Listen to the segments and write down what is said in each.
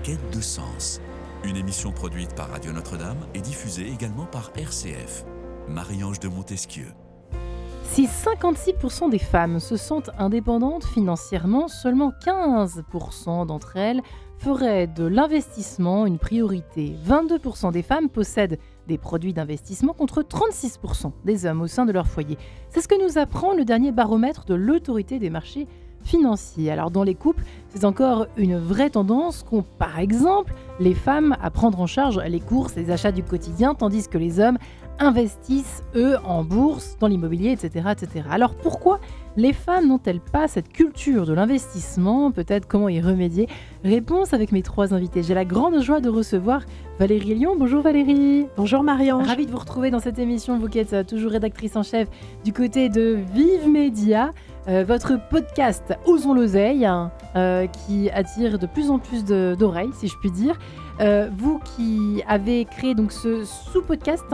quête de sens. Une émission produite par Radio Notre-Dame et diffusée également par RCF. Marie-Ange de Montesquieu. Si 56% des femmes se sentent indépendantes financièrement, seulement 15% d'entre elles feraient de l'investissement une priorité. 22% des femmes possèdent des produits d'investissement contre 36% des hommes au sein de leur foyer. C'est ce que nous apprend le dernier baromètre de l'autorité des marchés financiers. Alors dans les couples, c'est encore une vraie tendance qu'ont par exemple les femmes à prendre en charge les courses, les achats du quotidien, tandis que les hommes investissent, eux, en bourse, dans l'immobilier, etc., etc. Alors pourquoi les femmes n'ont-elles pas cette culture de l'investissement ? Peut-être comment y remédier ? Réponse avec mes trois invités. J'ai la grande joie de recevoir Valérie Lyon. Bonjour Valérie. Bonjour Marie-Ange. Ravie de vous retrouver dans cette émission, vous qui êtes toujours rédactrice en chef du côté de Vive Média. Votre podcast Osons l'oseille, qui attire de plus en plus d'oreilles, si je puis dire. Vous qui avez créé donc ce sous-podcast,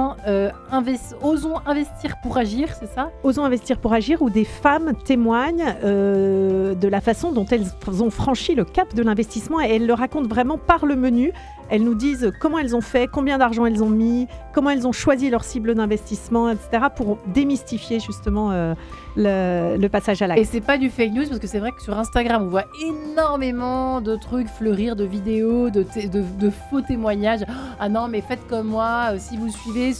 Osons investir pour agir, c'est ça ? Osons investir pour agir, où des femmes témoignent de la façon dont elles ont franchi le cap de l'investissement, et elles le racontent vraiment par le menu. Elles nous disent comment elles ont fait, combien d'argent elles ont mis, comment elles ont choisi leur cible d'investissement, etc. pour démystifier justement le passage à l'acte. Et c'est pas du fake news, parce que c'est vrai que sur Instagram, on voit énormément de trucs fleurir, de vidéos, de faux témoignages. Ah non, mais faites comme moi, si vous suivez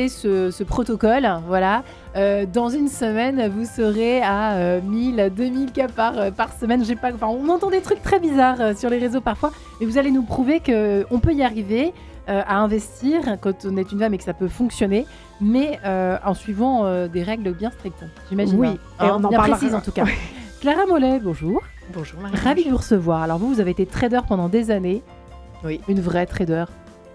ce protocole, voilà. Dans une semaine, vous serez à 1000, 2000 cas par semaine. On entend des trucs très bizarres sur les réseaux parfois, mais vous allez nous prouver qu'on peut y arriver à investir quand on est une femme et que ça peut fonctionner, mais en suivant des règles bien strictes, j'imagine. Oui, et on en bien précise en tout cas. Clara Mollet, bonjour. Bonjour Marie. Ravie de vous recevoir. Alors vous avez été trader pendant des années. Oui. Une vraie trader.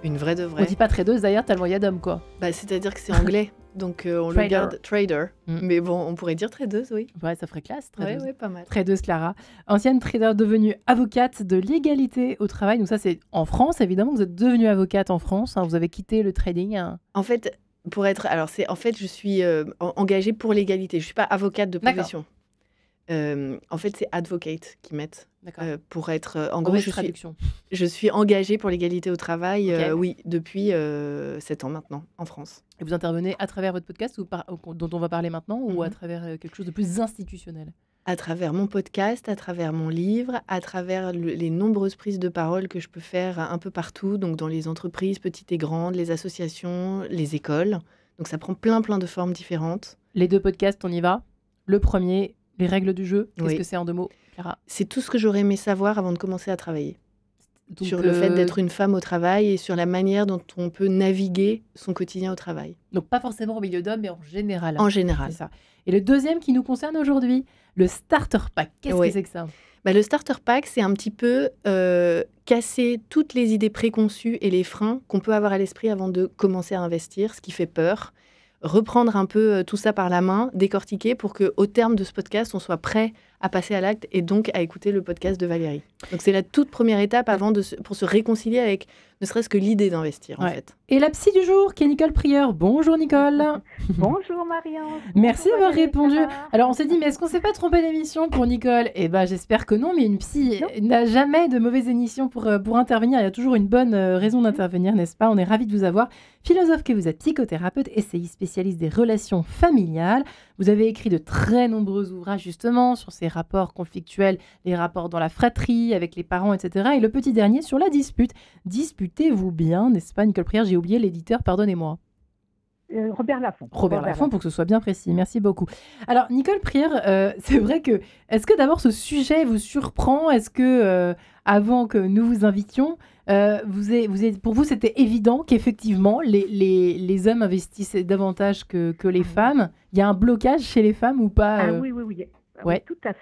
Une vraie de vraie. On dit pas tradeuse d'ailleurs, tellement il y a d'hommes quoi. C'est-à-dire que c'est anglais, donc on le garde trader. Mais bon, on pourrait dire tradeuse, oui. Ouais, ça ferait classe, tradeuse. Ouais, pas mal. Tradeuse Clara, ancienne trader devenue avocate de l'égalité au travail. Donc ça c'est en France évidemment, vous êtes devenue avocate en France, vous avez quitté le trading. En fait, je suis engagée pour l'égalité. Je suis pas avocate de profession. En fait, c'est advocate qui mettent. Pour être en gros, je suis engagée pour l'égalité au travail, oui, depuis 7 ans maintenant en France. Et vous intervenez à travers votre podcast dont on va parler maintenant, ou à travers quelque chose de plus institutionnel ? À travers mon podcast, à travers mon livre, à travers les nombreuses prises de parole que je peux faire un peu partout, donc dans les entreprises petites et grandes, les associations, les écoles. Donc ça prend plein de formes différentes. Les deux podcasts, on y va. Le premier, les règles du jeu, qu'est-ce que c'est en 2 mots, Clara ? C'est tout ce que j'aurais aimé savoir avant de commencer à travailler. Donc, sur le fait d'être une femme au travail et sur la manière dont on peut naviguer son quotidien au travail. Donc pas forcément au milieu d'hommes, mais en général. En général. C'est ça. Et le deuxième qui nous concerne aujourd'hui, le Starter Pack. Qu'est-ce que c'est que ça ? Le Starter Pack, c'est un petit peu casser toutes les idées préconçues et les freins qu'on peut avoir à l'esprit avant de commencer à investir, ce qui fait peur. Reprendre un peu tout ça par la main, décortiquer pour qu'au terme de ce podcast, on soit prêt à passer à l'acte et donc à écouter le podcast de Valérie. Donc c'est la toute première étape pour se réconcilier avec ne serait-ce que l'idée d'investir en fait. Et la psy du jour, qui est Nicole Prieur. Bonjour Nicole. Bonjour Marianne. Merci d'avoir répondu. Alors on s'est dit, mais est-ce qu'on s'est pas trompé d'émission pour Nicole ? Eh ben j'espère que non, mais une psy n'a jamais de mauvaise émission pour intervenir. Il y a toujours une bonne raison d'intervenir, n'est-ce pas ? On est ravis de vous avoir. Philosophe que vous êtes, psychothérapeute, essayiste, spécialiste des relations familiales. Vous avez écrit de très nombreux ouvrages justement sur ces rapports conflictuels, les rapports dans la fratrie, avec les parents, etc. Et le petit dernier sur la dispute. Disputez-vous bien, n'est-ce pas Nicole Prieur ? J'ai oublié l'éditeur, pardonnez-moi. Robert Laffont. Robert Laffont, pour que ce soit bien précis. Merci beaucoup. Alors, Nicole Prieur, c'est vrai que... Est-ce que d'abord ce sujet vous surprend ? Est-ce que, avant que nous vous invitions, pour vous, c'était évident qu'effectivement, les hommes investissent davantage que les femmes ? Il y a un blocage chez les femmes ou pas Oui. Ouais. Tout à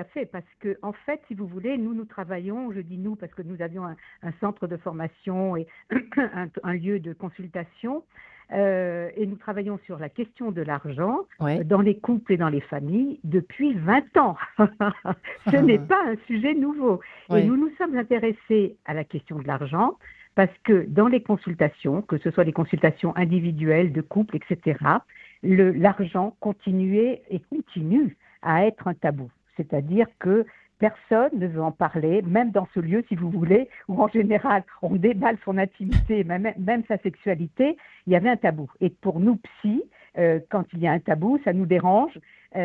fait, parce que en fait, si vous voulez, nous travaillons, je dis nous parce que nous avions un centre de formation et un lieu de consultation, et nous travaillons sur la question de l'argent dans les couples et dans les familles depuis 20 ans. Ce n'est pas un sujet nouveau. Et nous nous sommes intéressés à la question de l'argent parce que dans les consultations, que ce soit les consultations individuelles, de couple, etc., l'argent continuait et continue à être un tabou. C'est-à-dire que personne ne veut en parler, même dans ce lieu, si vous voulez, où en général, on déballe son intimité, même sa sexualité. Il y avait un tabou. Et pour nous, psy, quand il y a un tabou, ça nous dérange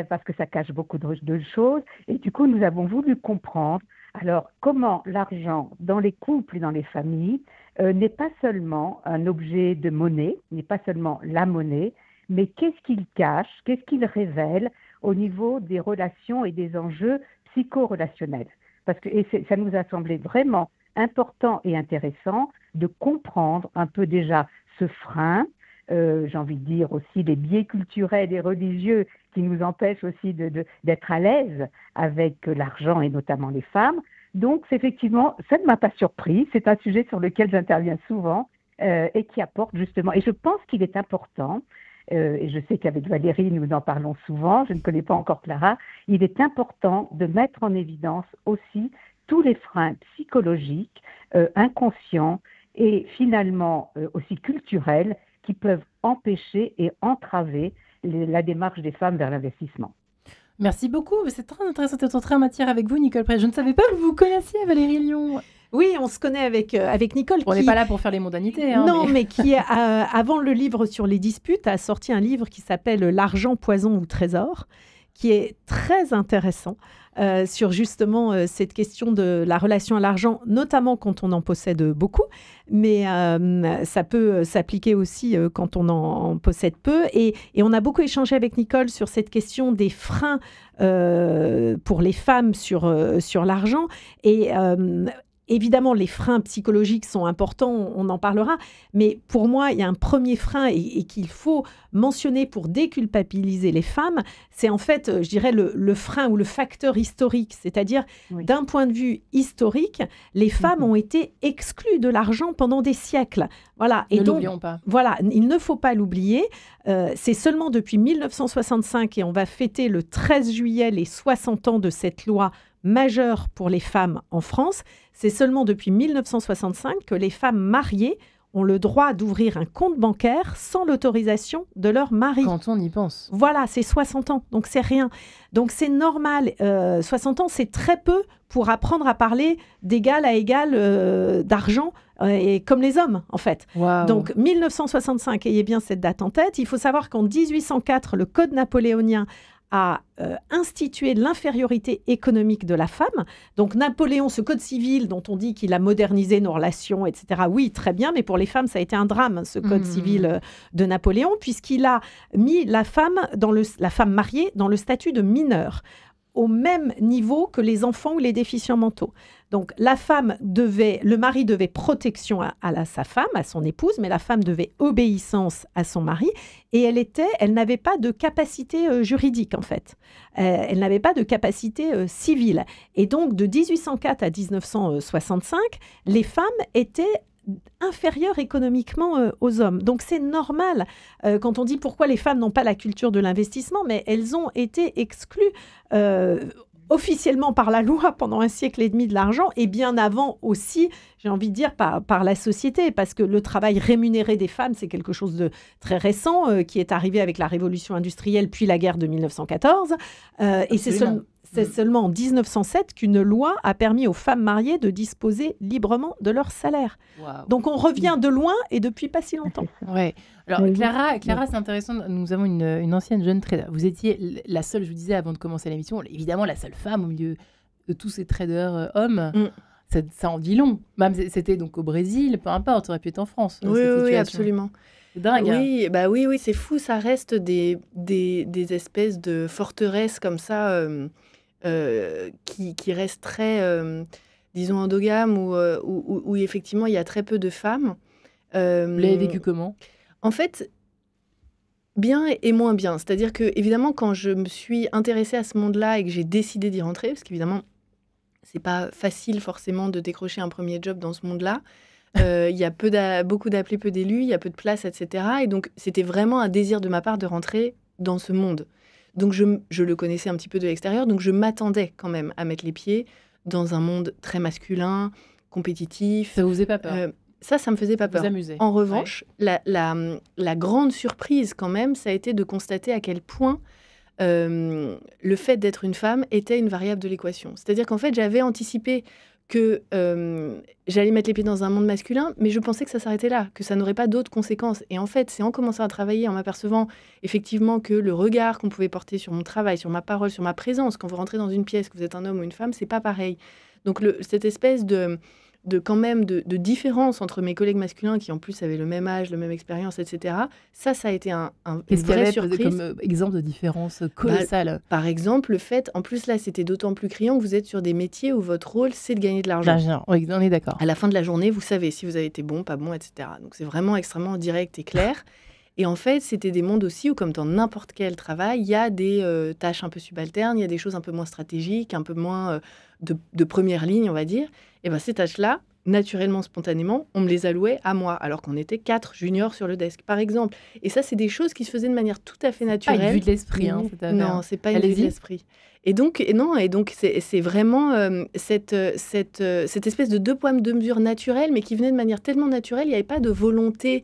parce que ça cache beaucoup de choses. Et du coup, nous avons voulu comprendre alors comment l'argent dans les couples et dans les familles n'est pas seulement un objet de monnaie, n'est pas seulement la monnaie, mais qu'est-ce qu'il cache, qu'est-ce qu'il révèle au niveau des relations et des enjeux psycho-relationnels. Ça nous a semblé vraiment important et intéressant de comprendre un peu déjà ce frein, j'ai envie de dire aussi les biais culturels et religieux qui nous empêchent aussi d'être à l'aise avec l'argent et notamment les femmes. Donc, effectivement, ça ne m'a pas surpris. C'est un sujet sur lequel j'interviens souvent et qui apporte justement. Et je pense qu'il est important, et je sais qu'avec Valérie, nous en parlons souvent, je ne connais pas encore Clara, il est important de mettre en évidence aussi tous les freins psychologiques, inconscients et finalement aussi culturels qui peuvent empêcher et entraver la démarche des femmes vers l'investissement. Merci beaucoup, c'est très intéressant d'être entrée en matière avec vous, Nicole Prest. Je ne savais pas que vous connaissiez Valérie Lyon. Oui, on se connaît avec Nicole. On n'est pas là pour faire les mondanités. Non, mais qui, avant le livre sur les disputes, a sorti un livre qui s'appelle « L'argent, poison ou trésor », qui est très intéressant sur justement cette question de la relation à l'argent, notamment quand on en possède beaucoup, mais ça peut s'appliquer aussi quand on en possède peu. Et on a beaucoup échangé avec Nicole sur cette question des freins pour les femmes sur l'argent. Et évidemment, les freins psychologiques sont importants, on en parlera, mais pour moi, il y a un premier frein et qu'il faut mentionner pour déculpabiliser les femmes, c'est en fait, je dirais, le frein ou le facteur historique, c'est-à-dire d'un point de vue historique, les femmes ont été exclues de l'argent pendant des siècles. Voilà. Ne l'oublions pas. Voilà, il ne faut pas l'oublier. C'est seulement depuis 1965, et on va fêter le 13 juillet les 60 ans de cette loi majeure pour les femmes en France. C'est seulement depuis 1965 que les femmes mariées ont le droit d'ouvrir un compte bancaire sans l'autorisation de leur mari. Quand on y pense. Voilà, c'est 60 ans, donc c'est rien. Donc c'est normal. 60 ans, c'est très peu pour apprendre à parler d'égal à égal d'argent, et comme les hommes, en fait. Wow. Donc 1965, ayez bien cette date en tête. Il faut savoir qu'en 1804, le Code napoléonien a institué l'infériorité économique de la femme. Donc Napoléon, ce code civil dont on dit qu'il a modernisé nos relations, etc., oui, très bien, mais pour les femmes, ça a été un drame, ce code civil de Napoléon, puisqu'il a mis la femme mariée dans le statut de mineure, au même niveau que les enfants ou les déficients mentaux. Donc, le mari devait protection à sa femme, à son épouse, mais la femme devait obéissance à son mari. Et elle n'avait pas de capacité juridique, en fait. Elle n'avait pas de capacité civile. Et donc, de 1804 à 1965, les femmes étaient inférieures économiquement aux hommes. Donc c'est normal quand on dit pourquoi les femmes n'ont pas la culture de l'investissement, mais elles ont été exclues officiellement par la loi pendant 1 siècle et demi de l'argent, et bien avant aussi, j'ai envie de dire, par la société, parce que le travail rémunéré des femmes, c'est quelque chose de très récent, qui est arrivé avec la révolution industrielle, puis la guerre de 1914, et c'est seulement en 1907 qu'une loi a permis aux femmes mariées de disposer librement de leur salaire. Wow. Donc on revient de loin et depuis pas si longtemps. Ouais. Alors Clara, c'est intéressant. Nous avons une ancienne jeune trader. Vous étiez la seule, je vous disais avant de commencer l'émission, évidemment la seule femme au milieu de tous ces traders hommes. Ça en dit long. Même c'était donc au Brésil, peu importe, ça aurait pu être en France. Oui, absolument. C'est dingue. Oui, c'est fou. Ça reste des espèces de forteresses comme ça. Qui reste très, disons, endogame, où effectivement il y a très peu de femmes. Vous l'avez vécu comment ? En fait, bien et moins bien. C'est-à-dire que, évidemment, quand je me suis intéressée à ce monde-là et que j'ai décidé d'y rentrer, parce qu'évidemment, c'est pas facile forcément de décrocher un premier job dans ce monde-là. Il y a beaucoup d'appelés, peu d'élus, il y a peu de place, etc. Et donc, c'était vraiment un désir de ma part de rentrer dans ce monde. Donc, je le connaissais un petit peu de l'extérieur, donc je m'attendais quand même à mettre les pieds dans un monde très masculin, compétitif. Ça vous faisait pas peur ? Ça me faisait pas peur. Vous amusez. En revanche, la grande surprise quand même, ça a été de constater à quel point le fait d'être une femme était une variable de l'équation. C'est-à-dire qu'en fait, j'avais anticipé que j'allais mettre les pieds dans un monde masculin, mais je pensais que ça s'arrêtait là, que ça n'aurait pas d'autres conséquences. Et en fait, c'est en commençant à travailler, en m'apercevant effectivement que le regard qu'on pouvait porter sur mon travail, sur ma parole, sur ma présence, quand vous rentrez dans une pièce, que vous êtes un homme ou une femme, c'est pas pareil. Donc cette espèce de différence entre mes collègues masculins qui en plus avaient le même âge, la même expérience, etc. Ça a été une Qu'est-ce qu'il y vraie avait surprise. comme exemple de différence colossale? Par exemple, le fait, en plus là, c'était d'autant plus criant que vous êtes sur des métiers où votre rôle, c'est de gagner de l'argent. Oui, on est d'accord. À la fin de la journée, vous savez si vous avez été bon, pas bon, etc. Donc c'est vraiment extrêmement direct et clair. Et en fait, c'était des mondes aussi où, comme dans n'importe quel travail, il y a des tâches un peu subalternes, il y a des choses un peu moins stratégiques, un peu moins de première ligne, on va dire. Et bien ces tâches-là, naturellement, spontanément, on me les allouait à moi, alors qu'on était 4 juniors sur le desk, par exemple. Et ça, c'est des choses qui se faisaient de manière tout à fait naturelle. Pas une vue de l'esprit, cette affaire. Non, c'est pas une vue de l'esprit. Et donc c'est vraiment cette espèce de 2 poids 2 mesures naturelles, mais qui venait de manière tellement naturelle, il n'y avait pas de volonté.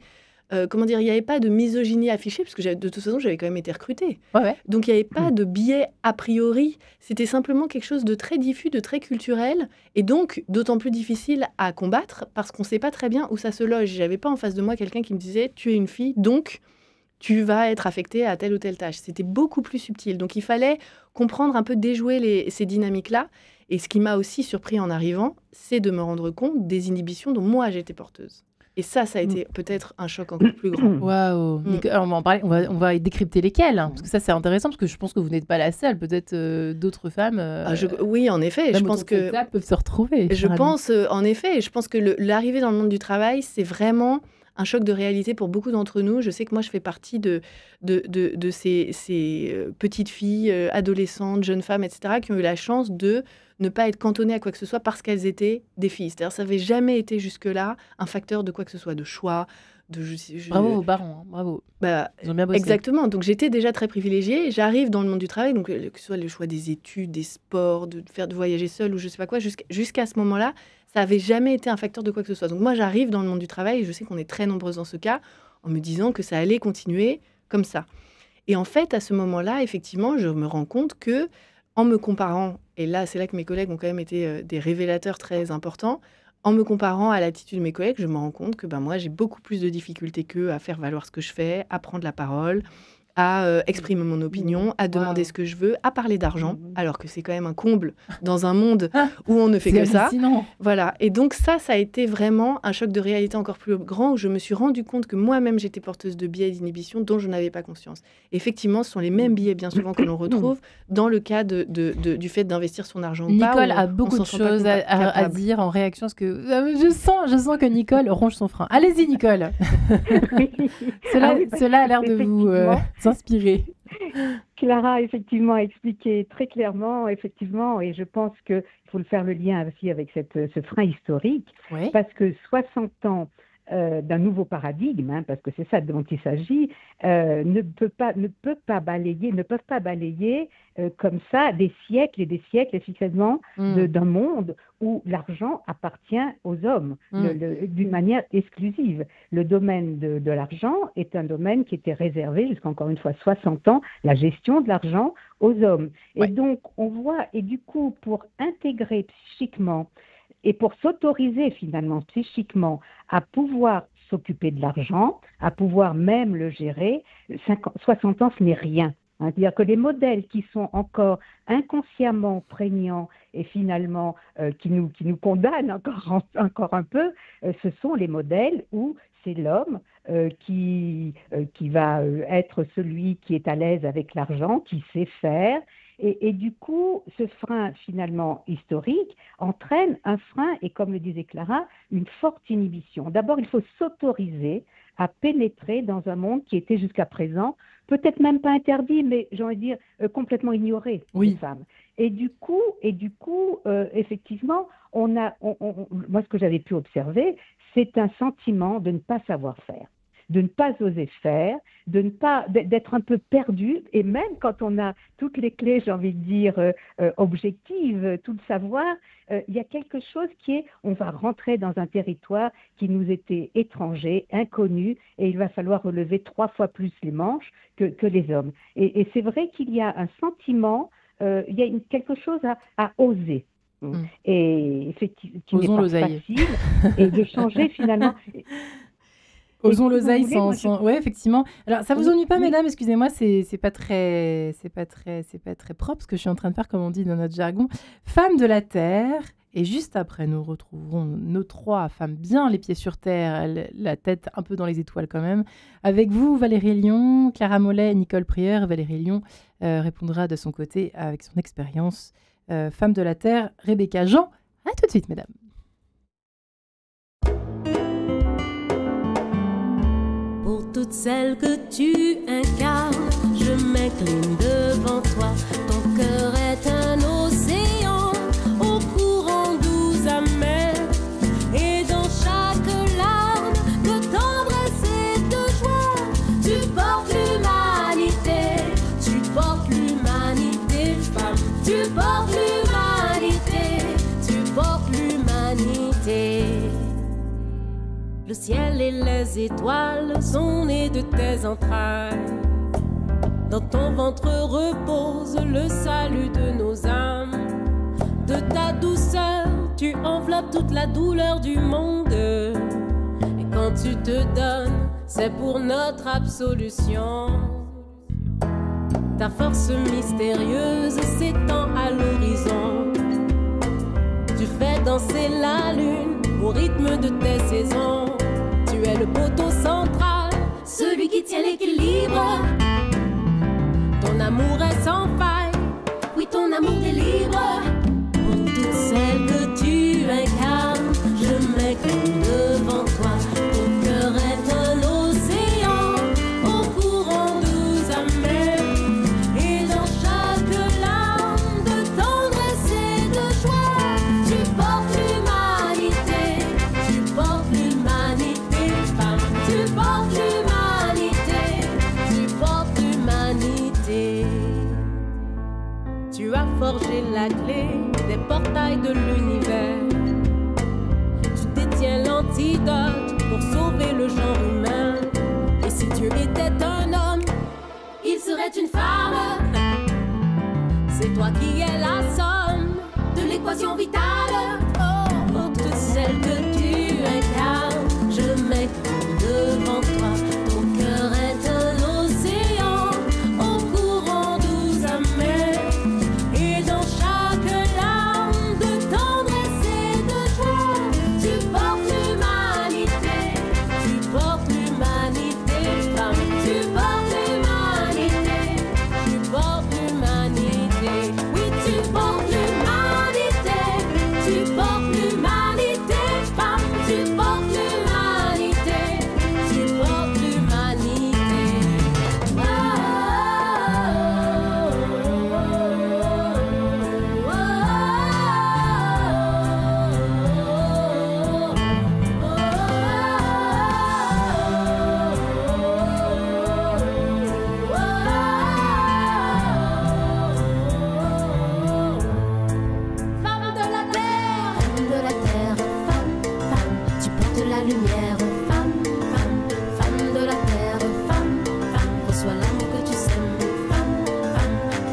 Il n'y avait pas de misogynie affichée, parce que de toute façon, j'avais quand même été recrutée. Ouais. Donc, il n'y avait pas de biais a priori. C'était simplement quelque chose de très diffus, de très culturel, et donc d'autant plus difficile à combattre, parce qu'on ne sait pas très bien où ça se loge. Je n'avais pas en face de moi quelqu'un qui me disait « tu es une fille, donc tu vas être affectée à telle ou telle tâche ». C'était beaucoup plus subtil. Donc, il fallait comprendre un peu, déjouer ces dynamiques-là. Et ce qui m'a aussi surpris en arrivant, c'est de me rendre compte des inhibitions dont moi, j'étais porteuse. Et ça a été peut-être un choc encore plus grand. Waouh. On va en parler, on va décrypter lesquels, parce que ça c'est intéressant, parce que je pense que vous n'êtes pas la seule, peut-être d'autres femmes. Oui, en effet, je pense que peuvent se retrouver. Je pense en effet, je pense que l'arrivée dans le monde du travail, c'est vraiment un choc de réalité pour beaucoup d'entre nous. Je sais que moi, je fais partie de ces petites filles, adolescentes, jeunes femmes, etc., qui ont eu la chance de ne pas être cantonnées à quoi que ce soit parce qu'elles étaient des filles. C'est-à-dire ça n'avait jamais été jusque-là un facteur de quoi que ce soit, de choix. Bravo vos parents, bravo. Ils ont bien bossé. Exactement. Donc j'étais déjà très privilégiée. J'arrive dans le monde du travail, donc que ce soit le choix des études, des sports, de voyager seule ou je sais pas quoi, jusqu'à ce moment-là, ça n'avait jamais été un facteur de quoi que ce soit. Donc moi, j'arrive dans le monde du travail et je sais qu'on est très nombreuses dans ce cas, en me disant que ça allait continuer comme ça. Et en fait, à ce moment-là, effectivement, je me rends compte que, en me comparant, et là, c'est là que mes collègues ont quand même été des révélateurs très importants, en me comparant à l'attitude de mes collègues, je me rends compte que moi, j'ai beaucoup plus de difficultés qu'eux à faire valoir ce que je fais, à prendre la parole, à exprimer mon opinion, à demander ce que je veux, à parler d'argent, alors que c'est quand même un comble dans un monde où on ne fait que ça. Voilà. Et donc ça a été vraiment un choc de réalité encore plus grand, où je me suis rendu compte que moi-même, j'étais porteuse de biais d'inhibition dont je n'avais pas conscience. Et effectivement, ce sont les mêmes biais, bien souvent, que l'on retrouve dans le cas du fait d'investir son argent ou pas. Nicole a beaucoup de choses à dire en réaction, parce que je sens que Nicole ronge son frein. Allez-y, Nicole. Cela a l'air de vous... s'inspirer. Clara, effectivement, a expliqué très clairement, effectivement, et je pense qu'il faut le faire le lien aussi avec ce frein historique, parce que 60 ans d'un nouveau paradigme, parce que c'est ça dont il s'agit, ne peuvent pas balayer comme ça des siècles et des siècles, effectivement, d'un monde où l'argent appartient aux hommes d'une manière exclusive. Le domaine de l'argent est un domaine qui était réservé jusqu'à, encore une fois, 60 ans, la gestion de l'argent aux hommes. Et donc, on voit, et du coup, pour intégrer psychiquement et pour s'autoriser finalement psychiquement à pouvoir s'occuper de l'argent, à pouvoir même le gérer, 60 ans, ce n'est rien. C'est-à-dire que les modèles qui sont encore inconsciemment prégnants et finalement qui nous condamnent encore un peu, ce sont les modèles où c'est l'homme qui va être celui qui est à l'aise avec l'argent, qui sait faire. Et du coup, ce frein finalement historique entraîne un frein, et comme le disait Clara, une forte inhibition. D'abord, il faut s'autoriser à pénétrer dans un monde qui était jusqu'à présent peut-être même pas interdit, mais j'ai envie de dire complètement ignoré des femmes. Et du coup, effectivement, moi, ce que j'avais pu observer, c'est un sentiment de ne pas savoir faire. de ne pas oser faire, d'être un peu perdu, et même quand on a toutes les clés, j'ai envie de dire, objectives, tout le savoir, il y a quelque chose qui est, on va rentrer dans un territoire qui nous était étranger, inconnu, et il va falloir relever 3 fois plus les manches que les hommes. Et c'est vrai qu'il y a un sentiment, il y a quelque chose à oser. Et effectivement, qui n'est pas facile, et de changer finalement. Osons l'oseille sans... Ouais, effectivement. Alors, ça vous ennuie pas, mesdames? Excusez-moi, c'est pas très propre ce que je suis en train de faire, comme on dit dans notre jargon. Femmes de la terre. Et juste après, nous retrouverons nos 3 femmes bien les pieds sur terre, la tête un peu dans les étoiles quand même. Avec vous, Valérie Lyon, Clara Mollet et Nicole Prieur. Valérie Lyon répondra de son côté avec son expérience. Femme de la terre, Rebecca Jean. À tout de suite, mesdames. Pour toutes celles que tu incarnes, je m'incline devant toi. Ton cœur est un océan au courant doux amer. Et dans chaque larme de tendresse et de joie, tu portes l'humanité, femme. Tu portes l'humanité. Le ciel et les étoiles sont nés de tes entrailles. Dans ton ventre repose le salut de nos âmes. De ta douceur, tu enveloppes toute la douleur du monde. Et quand tu te donnes, c'est pour notre absolution. Ta force mystérieuse s'étend à l'horizon. Tu fais danser la lune au rythme de tes saisons. Tu es le poteau central, celui qui tient l'équilibre. Ton amour est sans faille, oui ton amour délivre. Pour toutes celles que tu incarnes, je m'incline devant toi. Ton cœur est un océan au courant doux amer. Et dans chaque larme de tendresse et de joie, tu portes l'humanité, femme. Tu portes l'humanité. Tu as forgé la clé des portails de l'univers. Tu détiens l'antidote pour sauver le genre humain. Et si Dieu était un homme, il serait une femme. C'est toi qui es la somme de l'équation vitale. Oh, pour toutes celles que tu incarnes, je m'incline devant toi. Ton cœur est un océan au courant doux amer. Et dans chaque larme de tendresse et de joie, tu portes l'humanité, femme. Tu portes l'humanité, oui tu portes l'humanité, femme. Tu portes l'humanité, Femme de la terre, femme, tu portes la lumière, femme, femme de la terre, femme, reçois l'amour que tu sèmes,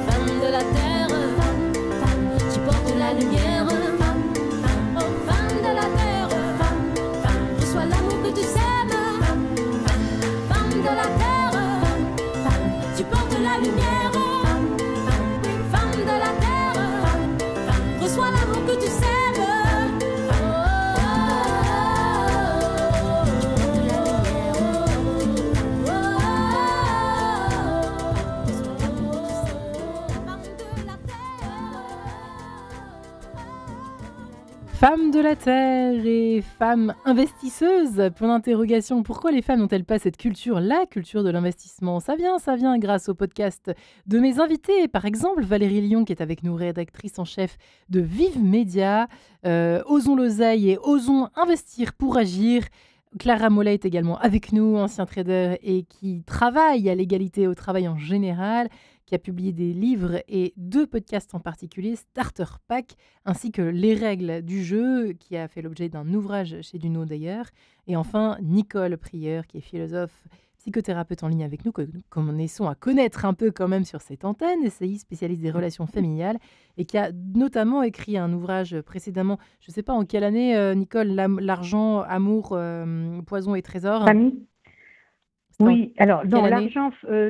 femme de la terre, femme, tu portes la lumière, femme, oh femme de la terre, femme, reçois l'amour que tu sèmes, femme de la terre, femme, tu portes la lumière, femme de la terre, reçois l'amour que tu sèmes. Femmes de la terre et femmes investisseuses, point d'interrogation. Pourquoi les femmes n'ont-elles pas cette culture, la culture de l'investissement? Ça vient grâce au podcast de mes invités. Par exemple, Valérie Lyon, qui est avec nous, rédactrice en chef de Vive Média, Osons l'oseille et Osons investir pour agir. Clara Mollet est également avec nous, ancien trader et qui travaille à l'égalité au travail en général, qui a publié des livres et 2 podcasts en particulier, Starter Pack, ainsi que Les règles du jeu, qui a fait l'objet d'un ouvrage chez Duno d'ailleurs. Et enfin, Nicole Prieur, qui est philosophe, psychothérapeute en ligne avec nous, que nous commençons à connaître un peu quand même sur cette antenne, essayiste spécialiste des relations familiales, et qui a notamment écrit un ouvrage précédemment, je ne sais pas en quelle année, Nicole, L'argent, amour, poison et trésor. Famille. Oui, alors non, quelle année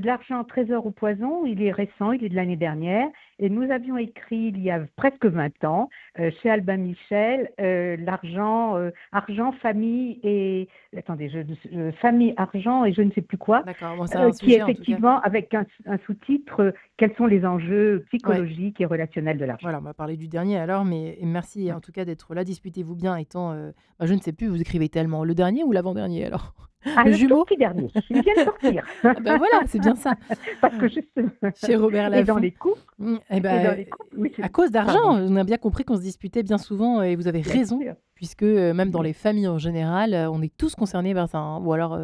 l'argent, trésor ou poison, il est récent, il est de l'année dernière. Et nous avions écrit il y a presque 20 ans, chez Albin Michel, l'argent, argent, famille et... Attendez, famille, argent et je ne sais plus quoi. D'accord, bon, c'est un qui sujet, est effectivement avec un sous-titre, quels sont les enjeux psychologiques et relationnels de l'argent. Voilà, on va parler du dernier alors, mais merci en tout cas d'être là. Disputez-vous bien étant... je ne sais plus, vous écrivez tellement. Le dernier ou l'avant-dernier alors? Le jumeau tout petit dernier, il vient de sortir. Voilà, c'est bien ça. Parce que justement, chez Robert Laffont. Et dans les coups. À cause d'argent, on a bien compris qu'on se disputait bien souvent et vous avez raison, puisque même dans les familles en général, on est tous concernés par ça. Hein. Ou alors,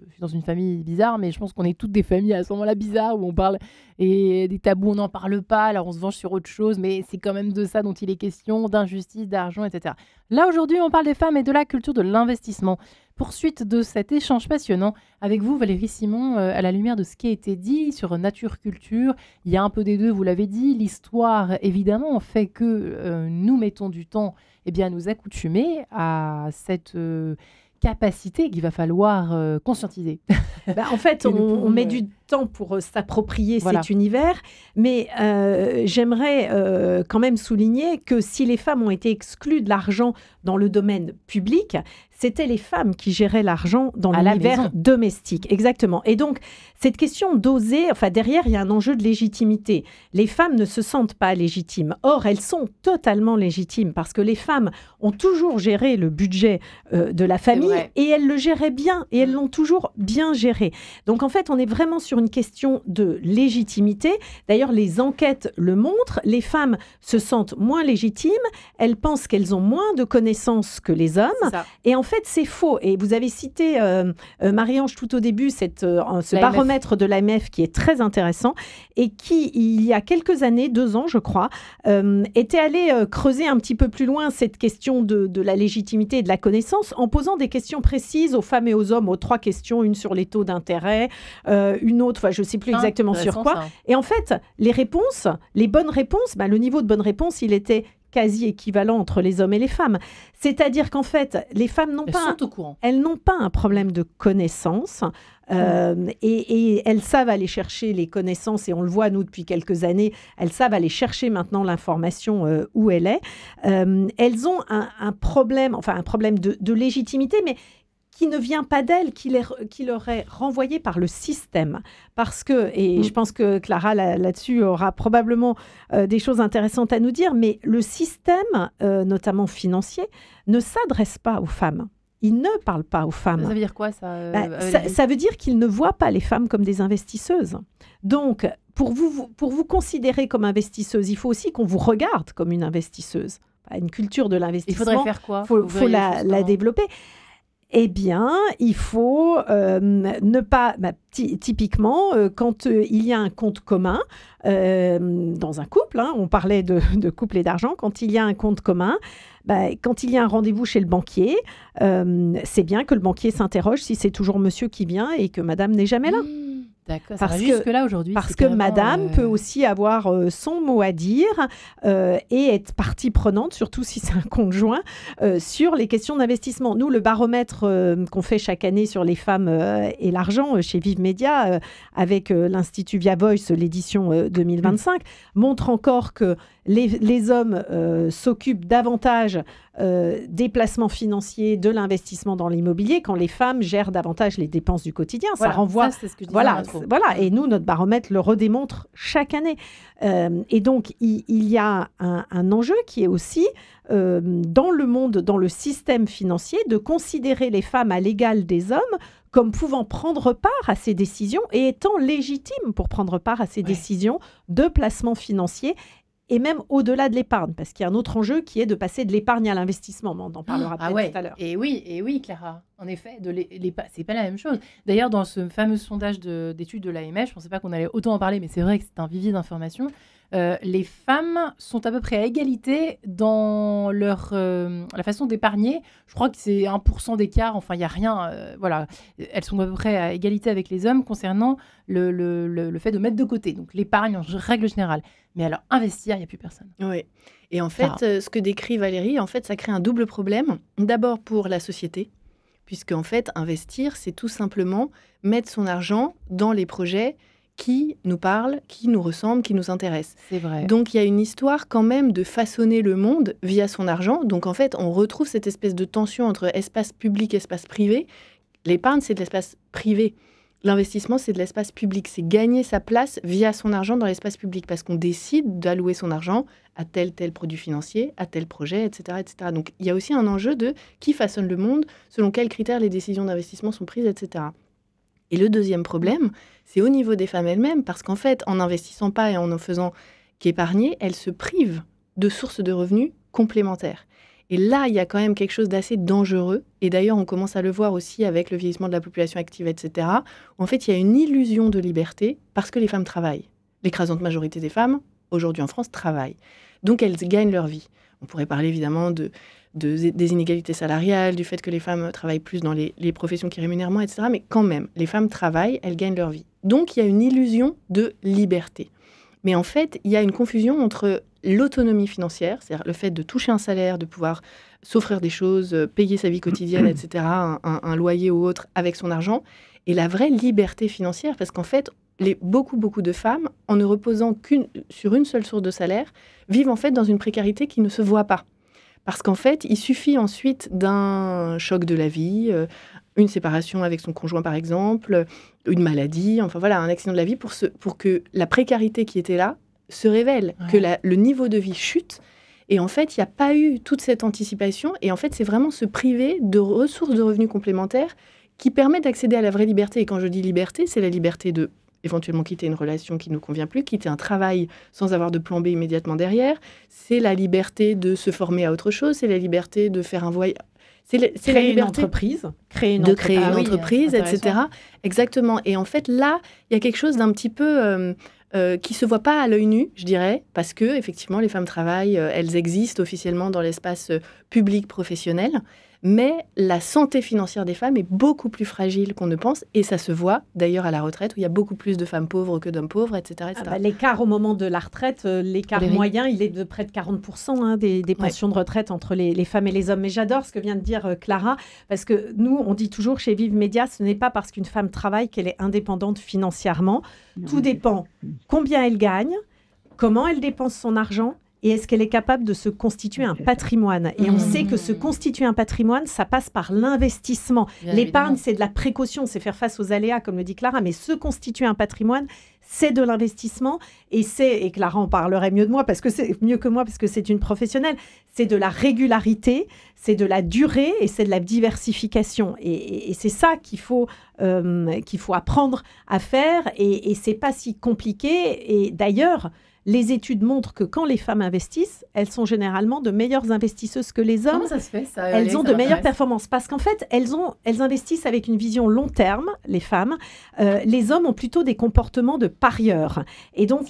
je suis dans une famille bizarre, mais je pense qu'on est toutes des familles à ce moment-là bizarres où on parle et des tabous, on n'en parle pas, alors on se venge sur autre chose, mais c'est quand même de ça dont il est question, d'injustice, d'argent, etc. Là, aujourd'hui, on parle des femmes et de la culture de l'investissement. Poursuite de cet échange passionnant avec vous, Valérie Simon, à la lumière de ce qui a été dit sur nature culture. Il y a un peu des deux, vous l'avez dit. L'histoire, évidemment, fait que nous mettons du temps à nous accoutumer à cette capacité qu'il va falloir conscientiser. En fait, on met du temps pour s'approprier cet univers, mais j'aimerais quand même souligner que si les femmes ont été exclues de l'argent dans le domaine public, c'était les femmes qui géraient l'argent dans l'univers domestique. Exactement. Et donc, cette question d'oser, derrière, il y a un enjeu de légitimité. Les femmes ne se sentent pas légitimes. Or, elles sont totalement légitimes parce que les femmes ont toujours géré le budget de la famille et elles le géraient bien et elles l'ont toujours bien géré. Donc, en fait, on est vraiment sur une question de légitimité. D'ailleurs, les enquêtes le montrent. Les femmes se sentent moins légitimes. Elles pensent qu'elles ont moins de connaissances que les hommes. Et en fait, c'est faux. Et vous avez cité, Marie-Ange, tout au début, ce baromètre de l'AMF qui est très intéressant et qui, il y a quelques années, 2 ans, je crois, était allé creuser un petit peu plus loin cette question de la légitimité et de la connaissance en posant des questions précises aux femmes et aux hommes, aux 3 questions, une sur les taux d'intérêt, une autre, je ne sais plus exactement sur quoi. Et en fait, les réponses, les bonnes réponses, le niveau de bonnes réponses, il était quasi équivalent entre les hommes et les femmes. C'est-à-dire qu'en fait, les femmes elles n'ont pas un problème de connaissance et elles savent aller chercher les connaissances et on le voit, nous, depuis quelques années, elles savent aller chercher maintenant l'information où elle est. Elles ont un problème de légitimité, mais qui ne vient pas d'elle, qui leur est renvoyé par le système. Parce que, et je pense que Clara, là-dessus, aura probablement des choses intéressantes à nous dire, mais le système, notamment financier, ne s'adresse pas aux femmes. Il ne parle pas aux femmes. Ça veut dire quoi, ça ça veut dire qu'il ne voit pas les femmes comme des investisseuses. Donc, pour vous considérer comme investisseuse, il faut aussi qu'on vous regarde comme une investisseuse. Une culture de l'investissement. Il faudrait faire quoi? Il faut la développer. Eh bien, il faut ne pas... typiquement, quand il y a un compte commun, dans un couple, on parlait de couple et d'argent, quand il y a un compte commun, quand il y a un rendez-vous chez le banquier, c'est bien que le banquier s'interroge si c'est toujours monsieur qui vient et que madame n'est jamais là. D'accord, ça va jusque-là aujourd'hui. Parce que madame peut aussi avoir son mot à dire et être partie prenante, surtout si c'est un conjoint, sur les questions d'investissement. Nous, le baromètre qu'on fait chaque année sur les femmes et l'argent chez Vive Média, avec l'Institut Via Voice, l'édition 2025, montre encore que les hommes s'occupent davantage des placements financiers, de l'investissement dans l'immobilier, quand les femmes gèrent davantage les dépenses du quotidien. Voilà, ça renvoie... Ça, c'est ce que je disais Voilà, et nous, notre baromètre le redémontre chaque année. Et donc, il y a un enjeu qui est aussi, dans le monde, dans le système financier, de considérer les femmes à l'égal des hommes comme pouvant prendre part à ces décisions et étant légitimes pour prendre part à ces décisions de placement financier et même au-delà de l'épargne, parce qu'il y a un autre enjeu qui est de passer de l'épargne à l'investissement. On en parlera peut-être tout à l'heure. Et oui, Clara. En effet, c'est pas la même chose. D'ailleurs, dans ce fameux sondage d'études de l'AMF, je pensais pas qu'on allait autant en parler, mais c'est vrai que c'est un vivier d'informations. Les femmes sont à peu près à égalité dans la façon d'épargner. Je crois que c'est 1% d'écart. Enfin, il n'y a rien. Voilà. Elles sont à peu près à égalité avec les hommes concernant le fait de mettre de côté. Donc, l'épargne en règle générale. Mais alors, investir, il n'y a plus personne. Oui. Et en fait, ce que décrit Valérie, en fait, ça crée un double problème. D'abord pour la société, puisque en fait, investir, c'est tout simplement mettre son argent dans les projets qui nous parlent, qui nous ressemblent, qui nous intéressent. C'est vrai. Donc, il y a une histoire quand même de façonner le monde via son argent. Donc, en fait, on retrouve cette espèce de tension entre espace public et espace privé. L'épargne, c'est de l'espace privé. L'investissement, c'est de l'espace public. C'est gagner sa place via son argent dans l'espace public parce qu'on décide d'allouer son argent à tel produit financier, à tel projet, etc., etc. Donc, il y a aussi un enjeu de qui façonne le monde, selon quels critères les décisions d'investissement sont prises, etc. Et le deuxième problème, c'est au niveau des femmes elles-mêmes, parce qu'en fait, en n'investissant pas et en faisant qu'épargner, elles se privent de sources de revenus complémentaires. Et là, il y a quand même quelque chose d'assez dangereux. Et d'ailleurs, on commence à le voir aussi avec le vieillissement de la population active, etc. Où en fait, il y a une illusion de liberté parce que les femmes travaillent. L'écrasante majorité des femmes, aujourd'hui en France, travaillent. Donc, elles gagnent leur vie. On pourrait parler évidemment des inégalités salariales, du fait que les femmes travaillent plus dans les professions qui rémunèrent moins, etc. Mais quand même, les femmes travaillent, elles gagnent leur vie. Donc, il y a une illusion de liberté. Mais en fait, il y a une confusion entre l'autonomie financière, c'est-à-dire le fait de toucher un salaire, de pouvoir s'offrir des choses, payer sa vie quotidienne, etc., un loyer ou autre avec son argent, et la vraie liberté financière, parce qu'en fait, beaucoup de femmes, en ne reposant sur une seule source de salaire, vivent en fait dans une précarité qui ne se voit pas. Parce qu'en fait, il suffit ensuite d'un choc de la vie, une séparation avec son conjoint par exemple, une maladie, enfin voilà, un accident de la vie pour que la précarité qui était là se révèle, que le niveau de vie chute. Et en fait, il n'y a pas eu toute cette anticipation. Et en fait, c'est vraiment se priver de ressources de revenus complémentaires qui permet d'accéder à la vraie liberté. Et quand je dis liberté, c'est la liberté de éventuellement quitter une relation qui ne nous convient plus, quitter un travail sans avoir de plan B immédiatement derrière. C'est la liberté de se former à autre chose, c'est la liberté de faire un voyage. C'est la liberté une entreprise, créer une entreprise, etc. Exactement. Et en fait, là, il y a quelque chose d'un petit peu qui se voit pas à l'œil nu, je dirais, parce que effectivement, les femmes travaillent, elles existent officiellement dans l'espace public professionnel. Mais la santé financière des femmes est beaucoup plus fragile qu'on ne pense, et ça se voit d'ailleurs à la retraite, où il y a beaucoup plus de femmes pauvres que d'hommes pauvres, etc. etc. L'écart au moment de la retraite, l'écart moyen, il est de près de 40% des pensions de retraite entre les femmes et les hommes. Mais j'adore ce que vient de dire Clara, parce que nous, on dit toujours chez Vive Média, ce n'est pas parce qu'une femme travaille qu'elle est indépendante financièrement. Tout dépend combien elle gagne, comment elle dépense son argent, et est-ce qu'elle est capable de se constituer un patrimoine. Et on sait que se constituer un patrimoine, ça passe par l'investissement. L'épargne, c'est de la précaution, c'est faire face aux aléas, comme le dit Clara, mais se constituer un patrimoine, c'est de l'investissement. Et Clara en parlerait mieux que moi, parce que c'est une professionnelle, c'est de la régularité, c'est de la durée et c'est de la diversification. Et c'est ça qu'il faut apprendre à faire. Et c'est pas si compliqué. Et d'ailleurs, les études montrent que quand les femmes investissent, elles sont généralement de meilleures investisseuses que les hommes. Comment ça se fait ça? Elles ont de meilleures performances parce qu'en fait, elles investissent avec une vision long terme, les femmes. Les hommes ont plutôt des comportements de parieurs. Et donc,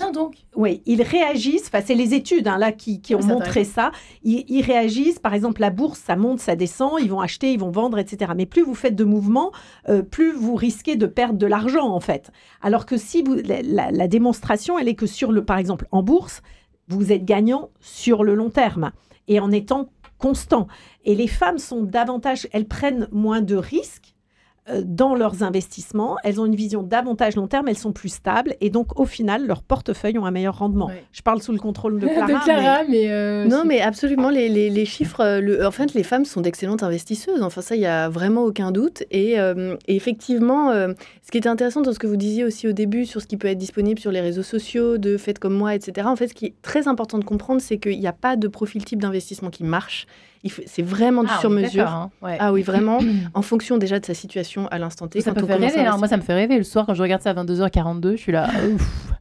oui, ils réagissent. Enfin, c'est les études là qui ont montré ça. Ils réagissent. Par exemple, la bourse, ça monte, ça descend. Ils vont acheter, ils vont vendre, etc. Mais plus vous faites de mouvements, plus vous risquez de perdre de l'argent en fait. Alors que si la démonstration, elle est que par exemple, en bourse, vous êtes gagnant sur le long terme et en étant constant. Et les femmes elles prennent moins de risques dans leurs investissements. Elles ont une vision davantage long terme, elles sont plus stables et donc au final, leurs portefeuilles ont un meilleur rendement. Ouais. Je parle sous le contrôle de Clara. Non, mais absolument, les chiffres, en fait, les femmes sont d'excellentes investisseuses. Enfin, ça, il n'y a vraiment aucun doute. Et effectivement, ce qui était intéressant dans ce que vous disiez aussi au début sur ce qui peut être disponible sur les réseaux sociaux, de Faites comme moi, etc. En fait, ce qui est très important de comprendre, c'est qu'il n'y a pas de profil type d'investissement qui marche. C'est vraiment du sur-mesure. Hein. Ouais. Ah oui, vraiment, en fonction déjà de sa situation à l'instant T. Ça peut faire rêver. Alors moi, ça me fait rêver. Le soir, quand je regarde ça à 22h42, je suis là, ouf.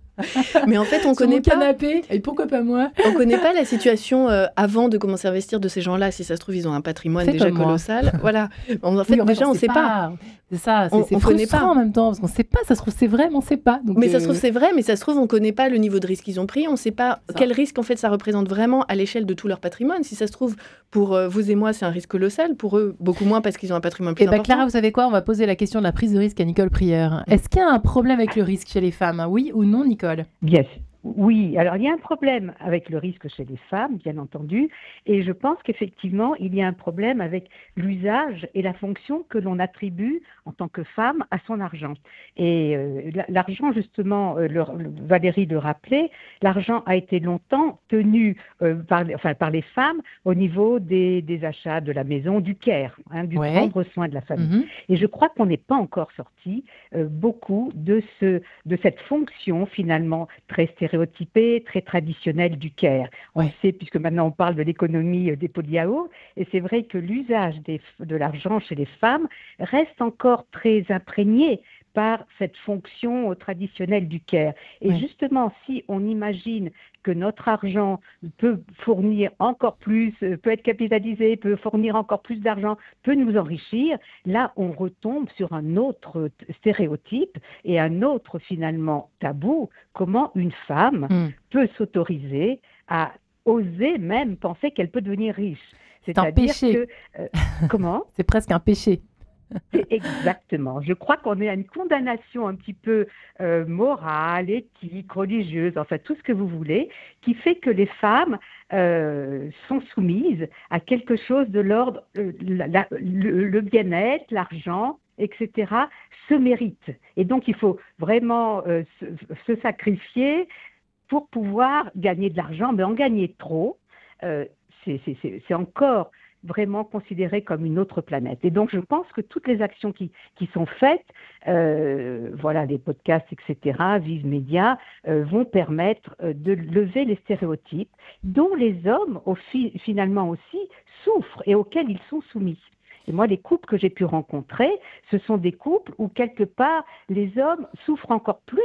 Mais en fait, on Sur connaît mon pas. canapé, et pourquoi pas moi? On connaît pas la situation avant de commencer à investir de ces gens-là. Si ça se trouve, ils ont un patrimoine Fais déjà comme moi. colossal. Voilà. En fait, Oui, déjà, on sait pas. C'est ça, On c'est connaît frustrant pas. en même temps, parce qu'on sait pas, ça se trouve c'est vrai, mais on sait pas. Donc, Mais ça se trouve, c'est vrai, mais ça se trouve, on connaît pas le niveau de risque qu'ils ont pris. On sait pas Ça. quel risque, en fait, ça représente vraiment à l'échelle de tout leur patrimoine. Si ça se trouve, pour vous et moi, c'est un risque colossal. Pour eux, beaucoup moins parce qu'ils ont un patrimoine plus Eh ben, important. Clara, vous savez quoi? On va poser la question de la prise de risque à Nicole Prieur. Est-ce qu'il y a un problème avec le risque chez les femmes? Oui ou non, Nicole? Bien sûr. Oui, alors il y a un problème avec le risque chez les femmes, bien entendu, et je pense qu'effectivement, il y a un problème avec l'usage et la fonction que l'on attribue en tant que femme à son argent. Et l'argent, justement, Valérie le rappelait, l'argent a été longtemps tenu par les femmes au niveau des achats de la maison, du care, du Ouais. prendre soin de la famille. Et je crois qu'on n'est pas encore sorti beaucoup de cette fonction finalement très stéréotypée, très traditionnelle du care. On Ouais. sait, puisque maintenant on parle de l'économie des pots de yaourt, et c'est vrai que l'usage de l'argent chez les femmes reste encore très imprégné par cette fonction traditionnelle du care. Et Ouais. justement, si on imagine que notre argent peut fournir encore plus, peut être capitalisé, peut fournir encore plus d'argent, peut nous enrichir, là, on retombe sur un autre stéréotype et un autre, finalement, tabou. Comment une femme peut s'autoriser à oser même penser qu'elle peut devenir riche. C'est un C'est-à-dire péché. que... comment ? C'est presque un péché. Exactement. Je crois qu'on est à une condamnation un petit peu morale, éthique, religieuse, enfin tout ce que vous voulez, qui fait que les femmes sont soumises à quelque chose de l'ordre, le bien-être, l'argent, etc., se mérite. Et donc il faut vraiment se sacrifier pour pouvoir gagner de l'argent, mais en gagner trop, c'est encore vraiment considéré comme une autre planète. Et donc, je pense que toutes les actions qui sont faites, voilà, les podcasts, etc., Vive Média, vont permettre de lever les stéréotypes dont les hommes, finalement aussi, souffrent et auxquels ils sont soumis. Et moi, les couples que j'ai pu rencontrer, ce sont des couples où, quelque part, les hommes souffrent encore plus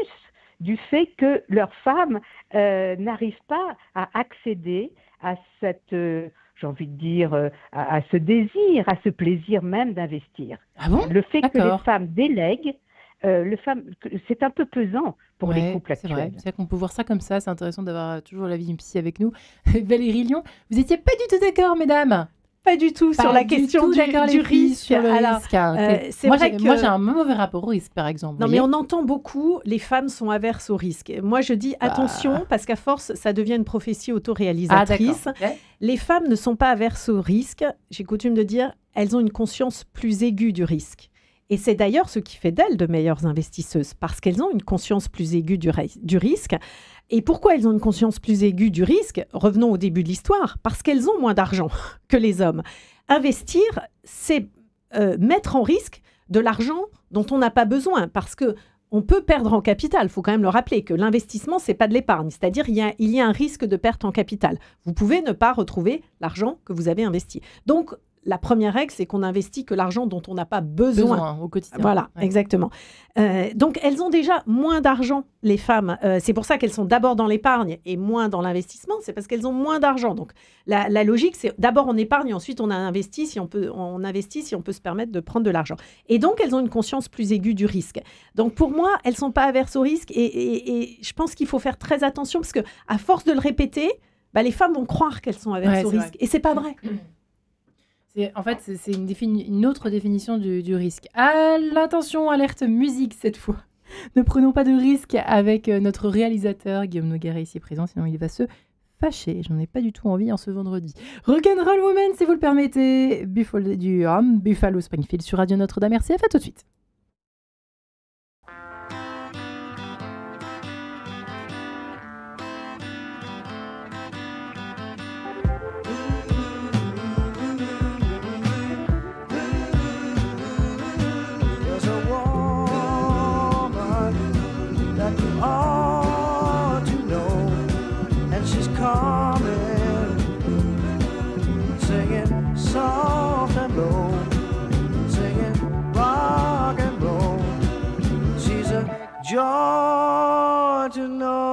du fait que leurs femmes n'arrivent pas à accéder à cette... j'ai envie de dire, à ce désir, à ce plaisir même d'investir. Ah bon? Le fait que les D'accord. femmes délèguent, c'est un peu pesant pour les couples c'est vrai. actuels. C'est vrai qu'on peut voir ça comme ça. C'est intéressant d'avoir toujours l'avis d'une psy avec nous. Valérie Lyon, vous n'étiez pas du tout d'accord, mesdames? Pas du tout sur Pas la du question tout d'accord, du les filles, risque. sur le Alors, risque. Ah, ok. c'est Moi, vrai moi, que- j'ai un mauvais rapport au risque, par exemple. Non, vous mais voyez. on entend beaucoup, les femmes sont averses au risque. Moi, je dis attention, parce qu'à force, ça devient une prophétie Ah, autoréalisatrice. d'accord. Ok. Les femmes ne sont pas averses au risque. J'ai coutume de dire, elles ont une conscience plus aiguë du risque. Et c'est d'ailleurs ce qui fait d'elles de meilleures investisseuses, parce qu'elles ont une conscience plus aiguë du risque. Et pourquoi elles ont une conscience plus aiguë du risque? Revenons au début de l'histoire. Parce qu'elles ont moins d'argent que les hommes. Investir, c'est mettre en risque de l'argent dont on n'a pas besoin, parce que on peut perdre en capital. Il faut quand même le rappeler que l'investissement, c'est pas de l'épargne. C'est-à-dire il y a un risque de perte en capital. Vous pouvez ne pas retrouver l'argent que vous avez investi. Donc, la première règle, c'est qu'on investit que l'argent dont on n'a pas besoin. Au quotidien. Voilà, Ouais. exactement. Donc, elles ont déjà moins d'argent, les femmes. C'est pour ça qu'elles sont d'abord dans l'épargne et moins dans l'investissement. C'est parce qu'elles ont moins d'argent. Donc, la logique, c'est d'abord on épargne et ensuite on investit si on peut se permettre de prendre de l'argent. Et donc, elles ont une conscience plus aiguë du risque. Donc, pour moi, elles ne sont pas averses au risque. Et je pense qu'il faut faire très attention parce qu'à force de le répéter, les femmes vont croire qu'elles sont averses Ouais, au c'est risque. Et ce n'est pas vrai. En fait, c'est une autre définition du risque. À l'intention, alerte musique cette fois. Ne prenons pas de risque avec notre réalisateur Guillaume Nogueret ici présent, sinon il va se fâcher. J'en ai pas du tout envie en ce vendredi. Rock'n'Roll Woman, si vous le permettez. Buffalo Springfield sur Radio Notre-Dame. RCF, à tout de suite. There's a woman that you ought to know, and she's coming, singing soft and low, singing rock and roll. She's a joy to know.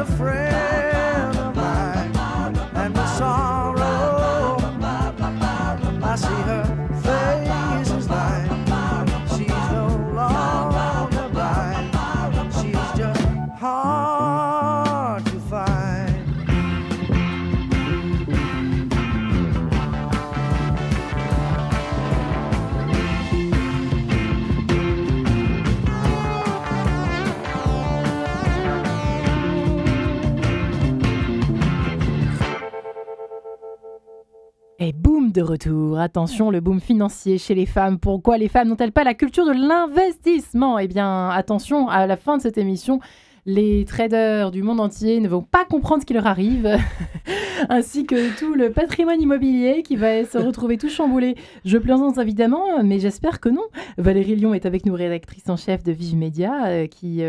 a friend of mine, and with sorrow I see her face is blind. She's no longer blind. She's just hard to find. Et boum de retour. Attention, le boom financier chez les femmes. Pourquoi les femmes n'ont-elles pas la culture de l'investissement ? Eh bien, attention, à la fin de cette émission, les traders du monde entier ne vont pas comprendre ce qui leur arrive, ainsi que tout le patrimoine immobilier qui va se retrouver tout chamboulé. Je plaisante évidemment, mais j'espère que non. Valérie Lyon est avec nous, rédactrice en chef de Vive Média, qui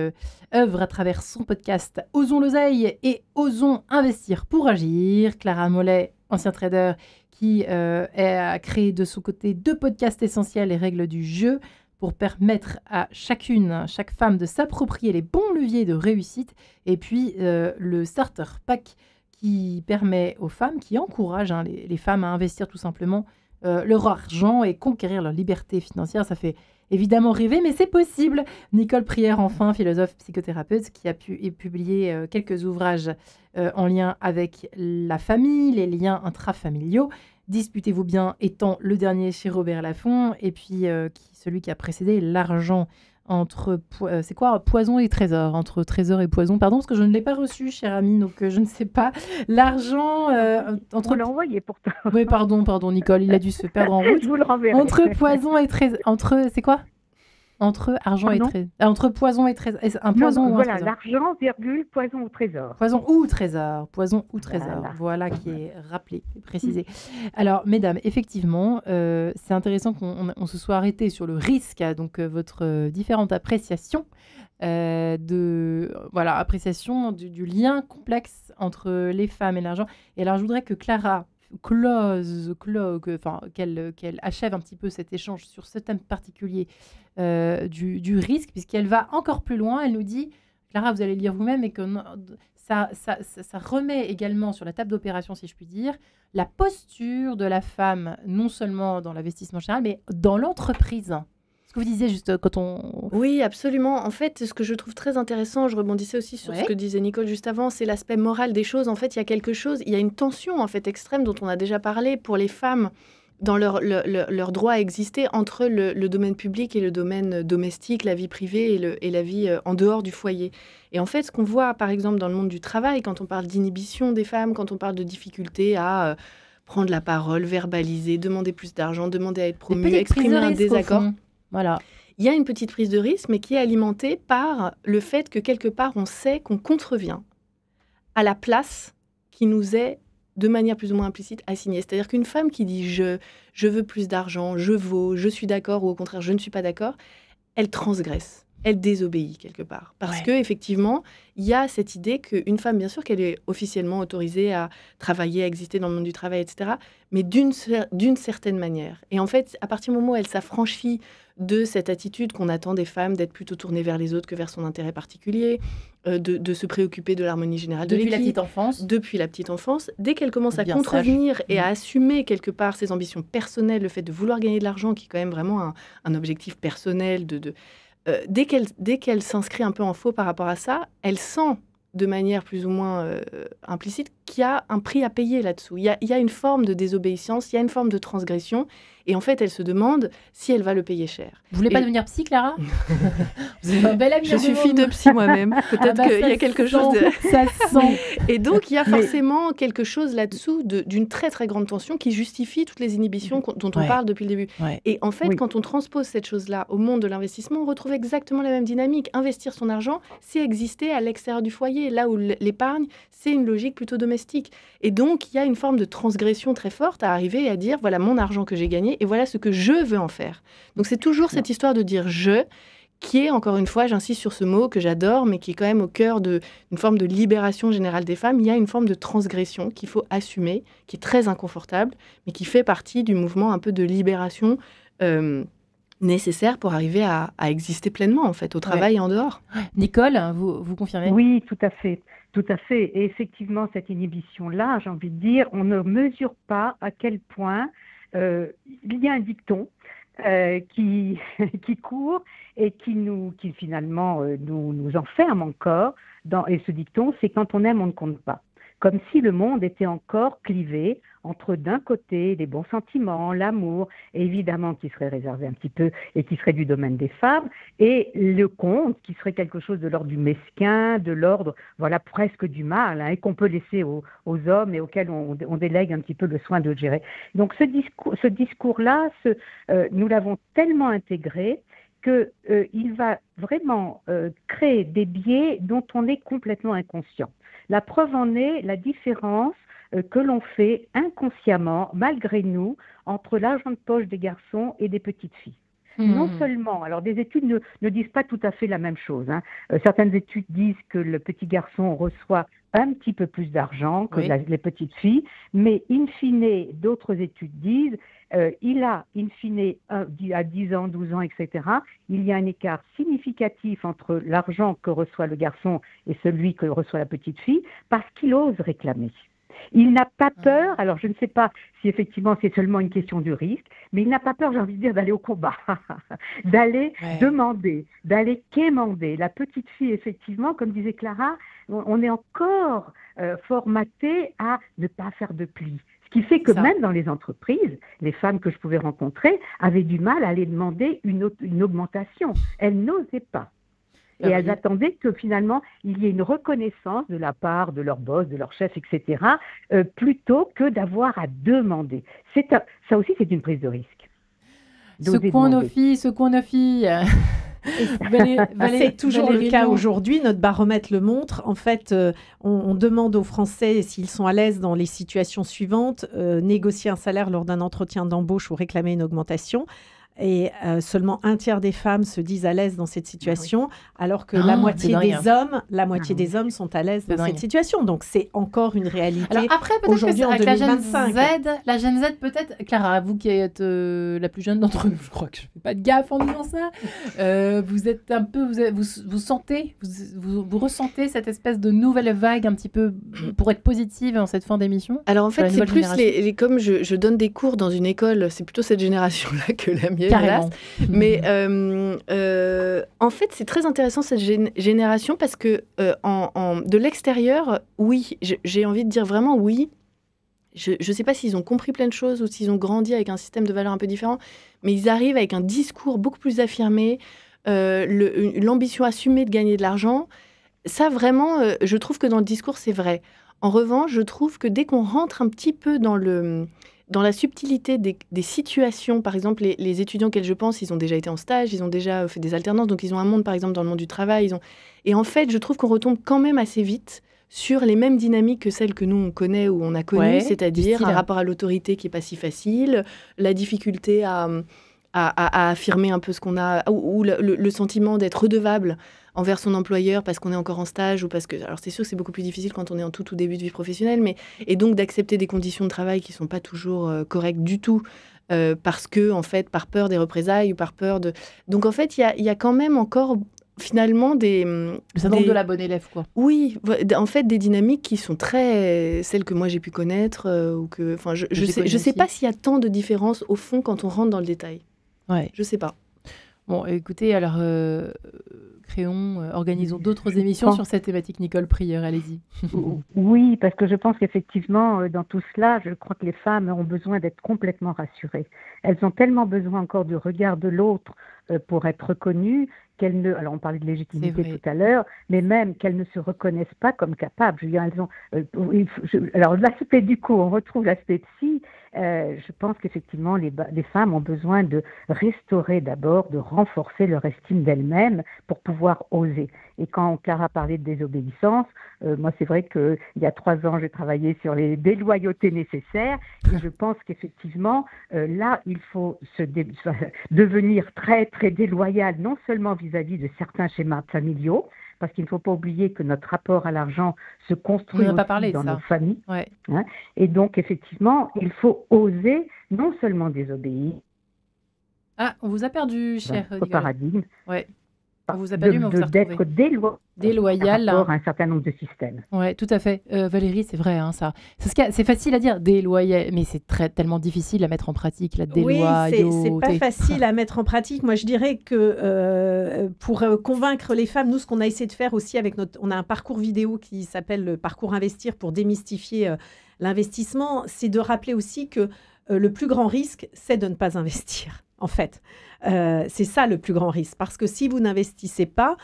œuvre à travers son podcast Osons l'oseille et Osons investir pour agir. Clara Mollet, ancien trader, qui a créé de son côté 2 podcasts essentiels, les règles du jeu, pour permettre à chaque femme de s'approprier les bons leviers de réussite. Et puis le Starter Pack qui permet aux femmes, qui encourage les femmes à investir tout simplement leur argent et conquérir leur liberté financière. Ça fait évidemment rêver, mais c'est possible. Nicole Prière, enfin, philosophe, psychothérapeute, qui a publié quelques ouvrages en lien avec la famille, les liens intrafamiliaux. Disputez-vous bien étant le dernier chez Robert Laffont, et puis celui qui a précédé L'argent entre c'est quoi, poison et trésor, entre trésor et poison, pardon, parce que je ne l'ai pas reçu, cher ami, donc je ne sais pas. L'argent entre... On l'a envoyé pourtant. Oui, pardon, Nicole, il a dû se perdre en route. Je vous le renverrai. Entre poison et trésor, c'est quoi ? Entre argent et trésor. Entre poison et trésor. Un poison ou un voilà, trésor. l'argent, virgule, poison ou trésor. Poison ou trésor. Poison ou trésor. Voilà qui est rappelé, précisé. Alors, mesdames, effectivement, c'est intéressant qu'on se soit arrêté sur le risque, donc votre différente appréciation appréciation du lien complexe entre les femmes et l'argent. Et alors, je voudrais que Clara qu'elle achève un petit peu cet échange sur ce thème particulier du risque, puisqu'elle va encore plus loin. Elle nous dit, Clara, vous allez lire vous-même, et que ça remet également sur la table d'opération, si je puis dire, la posture de la femme, non seulement dans l'investissement général, mais dans l'entreprise. Ce que vous disiez juste quand on... Oui, absolument. En fait, ce que je trouve très intéressant, je rebondissais aussi sur ce que disait Nicole juste avant, c'est l'aspect moral des choses. En fait, il y a une tension en fait extrême dont on a déjà parlé pour les femmes dans leur droit à exister entre le domaine public et le domaine domestique, la vie privée et la vie en dehors du foyer. Et en fait, ce qu'on voit, par exemple, dans le monde du travail, quand on parle d'inhibition des femmes, quand on parle de difficulté à prendre la parole, verbaliser, demander plus d'argent, demander à être promu, exprimer un désaccord. Voilà. Il y a une petite prise de risque, mais qui est alimentée par le fait que quelque part, on sait qu'on contrevient à la place qui nous est, de manière plus ou moins implicite, assignée. C'est-à-dire qu'une femme qui dit « je veux plus d'argent, je vaux, je suis d'accord » ou au contraire « je ne suis pas d'accord », elle transgresse, elle désobéit quelque part. Parce qu'effectivement, il y a cette idée qu'une femme, bien sûr qu'elle est officiellement autorisée à travailler, à exister dans le monde du travail, etc., mais d'une certaine manière. Et en fait, à partir du moment où elle s'affranchit de cette attitude qu'on attend des femmes, d'être plutôt tournée vers les autres que vers son intérêt particulier, de se préoccuper de l'harmonie générale de l'équipe. Depuis la petite enfance. Dès qu'elle commence à contrevenir et à assumer quelque part ses ambitions personnelles, le fait de vouloir gagner de l'argent, qui est quand même vraiment un objectif personnel, dès qu'elle s'inscrit un peu en faux par rapport à ça, elle sent de manière plus ou moins implicite qu'il y a un prix à payer là-dessous. Il y a une forme de désobéissance, il y a une forme de transgression. Et en fait, elle se demande si elle va le payer cher. Vous voulez pas devenir psy, Clara? Vous avez un bel ami. Je suis fille de psy moi-même. Peut-être qu'il y a quelque chose de... Ça sent. Et donc, il y a forcément quelque chose là-dessous d'une très, très grande tension qui justifie toutes les inhibitions dont on parle depuis le début. Et en fait, quand on transpose cette chose-là au monde de l'investissement, on retrouve exactement la même dynamique. Investir son argent, c'est exister à l'extérieur du foyer. Là où l'épargne, c'est une logique plutôt domestique. Et donc, il y a une forme de transgression très forte à arriver et à dire, voilà mon argent que j'ai gagné, et voilà ce que je veux en faire. Donc c'est toujours cette histoire de dire « je », qui est, encore une fois, j'insiste sur ce mot que j'adore, mais qui est quand même au cœur d'une forme de libération générale des femmes. Il y a une forme de transgression qu'il faut assumer, qui est très inconfortable, mais qui fait partie du mouvement un peu de libération nécessaire pour arriver à exister pleinement, en fait, au travail et en dehors. Nicole, vous confirmez? Oui, tout à fait. Tout à fait. Et effectivement, cette inhibition-là, j'ai envie de dire, on ne mesure pas à quel point il y a un dicton qui, qui court et qui finalement nous enferme encore. Et ce dicton, c'est quand on aime, on ne compte pas. Comme si le monde était encore clivé entre d'un côté les bons sentiments, l'amour, évidemment qui serait réservé un petit peu et qui serait du domaine des femmes, et le compte qui serait quelque chose de l'ordre du mesquin, de l'ordre, voilà, presque du mal, hein, et qu'on peut laisser aux hommes et auxquels on délègue un petit peu le soin de gérer. Donc ce discours-là, nous l'avons tellement intégré qu'il va vraiment créer des biais dont on est complètement inconscient. La preuve en est la différence que l'on fait inconsciemment, malgré nous, entre l'argent de poche des garçons et des petites filles. Non seulement, alors des études ne disent pas tout à fait la même chose, hein. Certaines études disent que le petit garçon reçoit un petit peu plus d'argent que les petites filles, mais in fine, d'autres études disent il a, in fine, à 10 ans, 12 ans, etc., il y a un écart significatif entre l'argent que reçoit le garçon et celui que reçoit la petite fille, parce qu'il ose réclamer. Il n'a pas peur, alors je ne sais pas si effectivement c'est seulement une question de risque, mais il n'a pas peur, j'ai envie de dire, d'aller au combat, d'aller demander, d'aller quémander. La petite fille, effectivement, comme disait Clara, on est encore formaté à ne pas faire de plis. Ce qui fait que même dans les entreprises, les femmes que je pouvais rencontrer avaient du mal à aller demander une augmentation. Elles n'osaient pas. Et elles attendaient que finalement, il y ait une reconnaissance de la part de leur boss, de leur chef, etc., plutôt que d'avoir à demander. Ça aussi, c'est une prise de risque. Secouons nos filles. C'est toujours le cas aujourd'hui. Notre baromètre le montre. En fait, on demande aux Français s'ils sont à l'aise dans les situations suivantes, négocier un salaire lors d'un entretien d'embauche ou réclamer une augmentation. Et seulement un tiers des femmes se disent à l'aise dans cette situation, alors que la moitié des hommes sont à l'aise dans cette situation. Donc c'est encore une réalité. Alors après, peut-être aujourd'hui, que en 2025. La Gen Z peut-être, Clara, vous qui êtes la plus jeune d'entre nous, je crois que je fais pas de gaffe en disant ça. Vous êtes un peu, vous ressentez cette espèce de nouvelle vague un petit peu pour être positive dans cette fin d'émission. Alors en fait, c'est plus comme je donne des cours dans une école, c'est plutôt cette génération-là que la mienne. Carrément. Mais en fait, c'est très intéressant cette génération parce que de l'extérieur, oui, j'ai envie de dire vraiment oui. Je ne sais pas s'ils ont compris plein de choses ou s'ils ont grandi avec un système de valeurs un peu différent, mais ils arrivent avec un discours beaucoup plus affirmé, l'ambition assumée de gagner de l'argent. Ça, vraiment, je trouve que dans le discours, c'est vrai. En revanche, je trouve que dès qu'on rentre un petit peu dans la subtilité des situations, par exemple, les étudiants auxquels je pense, ils ont déjà été en stage, ils ont déjà fait des alternances, donc ils ont un monde, par exemple, dans le monde du travail. Et en fait, je trouve qu'on retombe quand même assez vite sur les mêmes dynamiques que celles que nous, on connaît ou on a connues, c'est-à-dire un rapport à l'autorité qui n'est pas si facile, la difficulté à affirmer un peu ce qu'on a, ou le sentiment d'être redevable envers son employeur parce qu'on est encore en stage ou parce que... Alors, c'est sûr que c'est beaucoup plus difficile quand on est en tout début de vie professionnelle, et donc d'accepter des conditions de travail qui ne sont pas toujours correctes du tout, parce que, en fait, par peur des représailles ou par peur de... Donc, en fait, il y a quand même encore, finalement, le syndrome de la bonne élève, quoi. Oui, en fait, des dynamiques qui sont très... celles que moi, j'ai pu connaître, ou que... Enfin, je sais pas s'il y a tant de différences, au fond, quand on rentre dans le détail. Ouais. Je sais pas. Bon, écoutez, alors... organisons d'autres émissions sur cette thématique. Nicole Prieur, allez-y. Oui, parce que je pense qu'effectivement, dans tout cela, je crois que les femmes ont besoin d'être complètement rassurées. Elles ont tellement besoin encore du regard de l'autre pour être reconnues qu'elles ne... Alors, on parlait de légitimité tout à l'heure, mais même qu'elles ne se reconnaissent pas comme capables. Je veux dire, elles ont... alors, l'aspect du coup, on retrouve l'aspect psy. Je pense qu'effectivement, les femmes ont besoin de restaurer d'abord, de renforcer leur estime d'elles-mêmes pour pouvoir oser. Et quand Clara parlait de désobéissance, moi, c'est vrai qu'il y a 3 ans, j'ai travaillé sur les déloyautés nécessaires. Et je pense qu'effectivement, là, il faut devenir très, très déloyal, non seulement vis-à-vis de certains schémas familiaux, parce qu'il ne faut pas oublier que notre rapport à l'argent se construit aussi dans nos familles. Ouais. Hein, et donc, effectivement, il faut oser non seulement désobéir. Ah, on vous a perdu, cher au paradigme. Ouais. On vous a pas lu, mais on vous a d'être retrouvé. Déloyal. par rapport à un certain nombre de systèmes. Ouais, tout à fait. Valérie, c'est vrai, hein, ça. C'est facile à dire, déloyal, mais c'est tellement difficile à mettre en pratique, la déloyauté. Oui, c'est pas facile à mettre en pratique. Moi, je dirais que pour convaincre les femmes, nous, ce qu'on a essayé de faire aussi avec on a un parcours vidéo qui s'appelle le parcours Investir pour démystifier l'investissement, c'est de rappeler aussi que le plus grand risque, c'est de ne pas investir. En fait, c'est ça le plus grand risque. Parce que si vous n'investissez pas,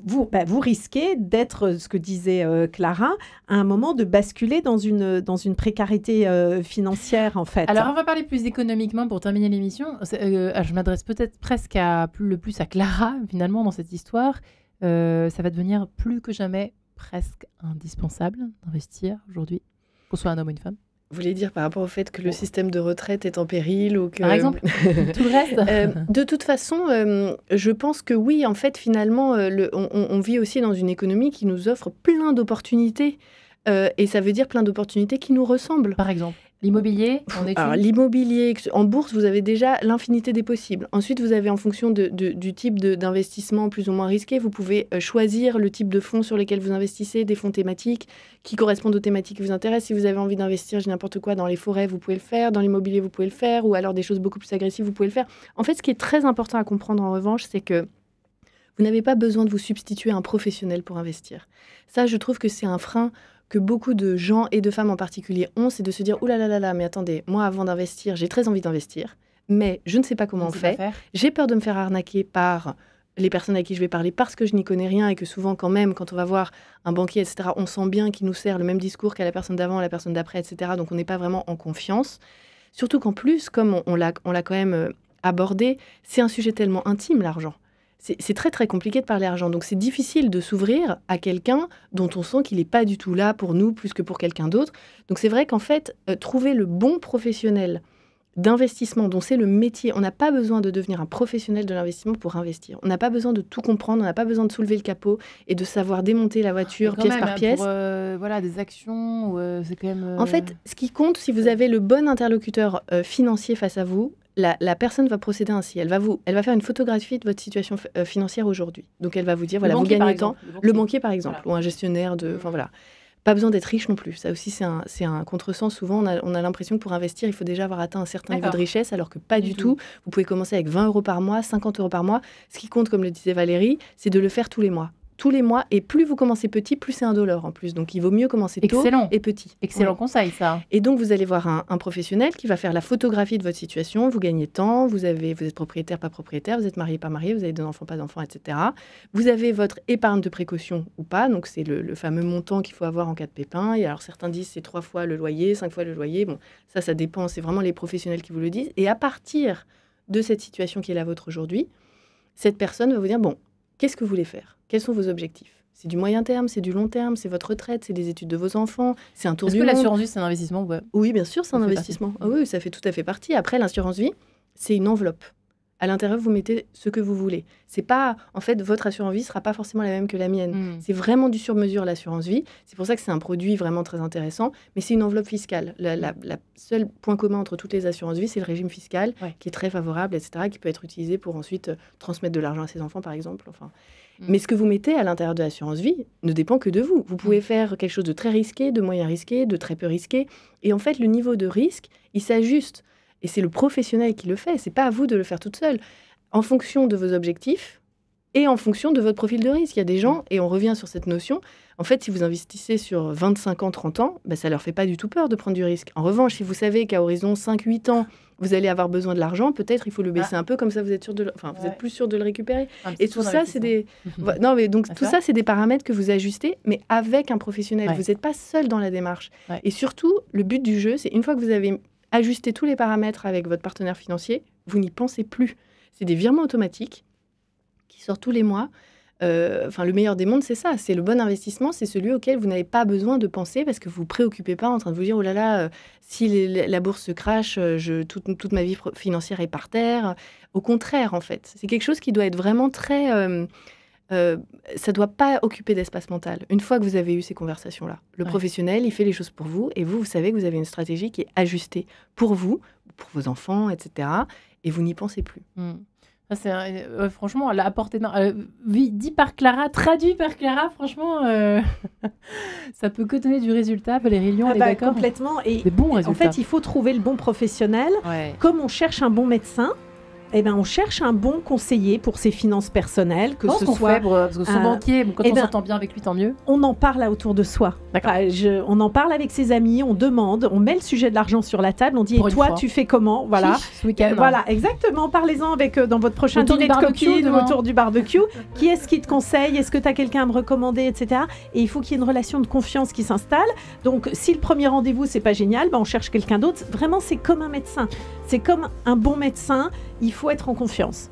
vous risquez d'être, ce que disait Clara, à un moment de basculer dans une précarité financière, en fait. Alors, on va parler plus économiquement pour terminer l'émission. Je m'adresse peut-être presque le plus à Clara, finalement, dans cette histoire. Ça va devenir plus que jamais presque indispensable d'investir aujourd'hui, qu'on soit un homme ou une femme. Vous voulez dire par rapport au fait que le système de retraite est en péril ou que... Par exemple, tout le reste De toute façon, je pense que oui, en fait, finalement, on vit aussi dans une économie qui nous offre plein d'opportunités. Et ça veut dire plein d'opportunités qui nous ressemblent. Par exemple, l'immobilier, Alors, l'immobilier, en bourse, vous avez déjà l'infinité des possibles. Ensuite, vous avez en fonction du type d'investissement plus ou moins risqué, vous pouvez choisir le type de fonds sur lesquels vous investissez, des fonds thématiques qui correspondent aux thématiques qui vous intéressent. Si vous avez envie d'investir, n'importe quoi, dans les forêts, vous pouvez le faire. Dans l'immobilier, vous pouvez le faire. Ou alors des choses beaucoup plus agressives, vous pouvez le faire. En fait, ce qui est très important à comprendre, en revanche, c'est que vous n'avez pas besoin de vous substituer à un professionnel pour investir. Ça, je trouve que c'est un frein que beaucoup de gens et de femmes en particulier ont, c'est de se dire « Ouh là là là là, mais attendez, moi avant d'investir, j'ai très envie d'investir, mais je ne sais pas comment on fait. J'ai peur de me faire arnaquer par les personnes à qui je vais parler parce que je n'y connais rien et que souvent quand même, quand on va voir un banquier, etc., on sent bien qu'il nous sert le même discours qu'à la personne d'avant, à la personne d'après, etc. Donc on n'est pas vraiment en confiance. Surtout qu'en plus, comme on l'a quand même abordé, c'est un sujet tellement intime, l'argent. C'est très, très compliqué de parler argent. Donc, c'est difficile de s'ouvrir à quelqu'un dont on sent qu'il n'est pas du tout là pour nous, plus que pour quelqu'un d'autre. Donc, c'est vrai qu'en fait, trouver le bon professionnel d'investissement dont c'est le métier, on n'a pas besoin de devenir un professionnel de l'investissement pour investir. On n'a pas besoin de tout comprendre, on n'a pas besoin de soulever le capot et de savoir démonter la voiture pièce par pièce. Pour des actions, c'est quand même... En fait, ce qui compte, si vous avez le bon interlocuteur financier face à vous, la personne va procéder ainsi. Elle va faire une photographie de votre situation financière aujourd'hui. Donc, elle va vous dire, voilà, vous gagnez tant. Le banquier, par exemple, voilà. Ou un gestionnaire de... Enfin, voilà. Pas besoin d'être riche non plus. Ça aussi, c'est un contresens. Souvent, on a l'impression que pour investir, il faut déjà avoir atteint un certain niveau de richesse, alors que pas du tout. Vous pouvez commencer avec 20 € par mois, 50 € par mois. Ce qui compte, comme le disait Valérie, c'est de le faire tous les mois. Tous les mois, et plus vous commencez petit, plus c'est $1 en plus. Donc, il vaut mieux commencer tôt et petit. Excellent conseil, ça. Et donc, vous allez voir un professionnel qui va faire la photographie de votre situation. Vous gagnez tant, vous êtes propriétaire, pas propriétaire, vous êtes marié, pas marié, vous avez 2 enfants, pas d'enfants, etc. Vous avez votre épargne de précaution ou pas. Donc, c'est le fameux montant qu'il faut avoir en cas de pépin. Et alors, certains disent c'est 3 fois le loyer, 5 fois le loyer. Bon, ça dépend. C'est vraiment les professionnels qui vous le disent. Et à partir de cette situation qui est la vôtre aujourd'hui, cette personne va vous dire, bon, qu'est-ce que vous voulez faire ? Quels sont vos objectifs ? C'est du moyen terme, c'est du long terme, c'est votre retraite, c'est les études de vos enfants, c'est un tour du monde. Est-ce que l'assurance vie, c'est un investissement ? Oui, bien sûr, c'est un investissement. Ah oui, ça fait tout à fait partie. Après, l'assurance vie, c'est une enveloppe. À l'intérieur, vous mettez ce que vous voulez. C'est pas, en fait, votre assurance vie sera pas forcément la même que la mienne. C'est vraiment du sur-mesure, l'assurance vie. C'est pour ça que c'est un produit vraiment très intéressant. Mais c'est une enveloppe fiscale. La seul point commun entre toutes les assurances vie, c'est le régime fiscal, qui est très favorable, etc., qui peut être utilisé pour ensuite transmettre de l'argent à ses enfants, par exemple. Enfin. Mais ce que vous mettez à l'intérieur de l'assurance vie ne dépend que de vous. Vous pouvez faire quelque chose de très risqué, de moyen risqué, de très peu risqué. Et en fait, le niveau de risque, il s'ajuste. Et c'est le professionnel qui le fait. C'est pas à vous de le faire toute seule. En fonction de vos objectifs et en fonction de votre profil de risque. Il y a des gens, et on revient sur cette notion, en fait, si vous investissez sur 25 ans, 30 ans, ça leur fait pas du tout peur de prendre du risque. En revanche, si vous savez qu'à horizon 5-8 ans, vous allez avoir besoin de l'argent, peut-être il faut le baisser un peu, comme ça vous êtes vous êtes plus sûr de le récupérer. Et tout ça, c'est des... non, mais donc tout ça, c'est des paramètres que vous ajustez, mais avec un professionnel. Vous n'êtes pas seul dans la démarche. Et surtout, le but du jeu, c'est une fois que vous avez ajusté tous les paramètres avec votre partenaire financier, vous n'y pensez plus. C'est des virements automatiques qui sortent tous les mois. Le meilleur des mondes, c'est ça. C'est le bon investissement, c'est celui auquel vous n'avez pas besoin de penser parce que vous ne vous préoccupez pas en train de vous dire « Oh là là, si la bourse se crache, toute ma vie financière est par terre. » Au contraire, en fait. C'est quelque chose qui doit être vraiment très... ça ne doit pas occuper d'espace mental. Une fois que vous avez eu ces conversations-là, le professionnel, il fait les choses pour vous et vous savez que vous avez une stratégie qui est ajustée pour vous, pour vos enfants, etc. Et vous n'y pensez plus. Ça, c'est franchement, à la portée de main. Dit par Clara, traduit par Clara, franchement, ça peut que donner du résultat. Valérie Lyon, on est d'accord? Complètement. Et des bons résultats. En fait, il faut trouver le bon professionnel. Ouais. Comme on cherche un bon médecin, on cherche un bon conseiller pour ses finances personnelles, que ce soit parce que son banquier, quand on s'entend bien avec lui, tant mieux. On en parle autour de soi. On en parle avec ses amis, on demande, on met le sujet de l'argent sur la table, on dit et toi tu fais comment? Voilà. Ce week-end, voilà, exactement. Parlez-en avec dans votre prochain dîner de copines autour du barbecue. Qui est-ce qui te conseille? Est-ce que tu as quelqu'un à me recommander, etc. Et il faut qu'il y ait une relation de confiance qui s'installe. Donc si le premier rendez-vous c'est pas génial, on cherche quelqu'un d'autre. Vraiment, c'est comme un médecin. C'est comme un bon médecin. Il faut être en confiance.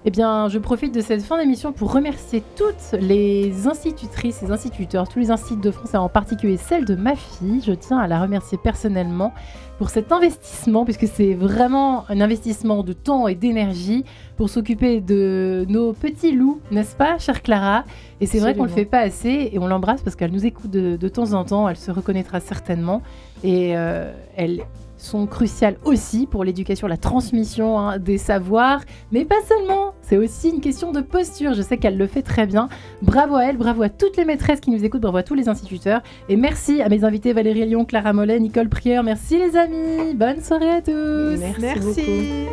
Eh bien, je profite de cette fin d'émission pour remercier toutes les institutrices et instituteurs, tous les instituts de France, et en particulier celle de ma fille. Je tiens à la remercier personnellement pour cet investissement, puisque c'est vraiment un investissement de temps et d'énergie pour s'occuper de nos petits loups, n'est-ce pas, chère Clara? Et c'est vrai qu'on ne le fait pas assez, et on l'embrasse parce qu'elle nous écoute de temps en temps, elle se reconnaîtra certainement, et elle sont cruciales aussi pour l'éducation, la transmission des savoirs, mais pas seulement, c'est aussi une question de posture, je sais qu'elle le fait très bien. Bravo à elle, bravo à toutes les maîtresses qui nous écoutent, bravo à tous les instituteurs, et merci à mes invités Valérie Lyon, Clara Mollet, Nicole Prieur, merci les amis, bonne soirée à tous. Merci.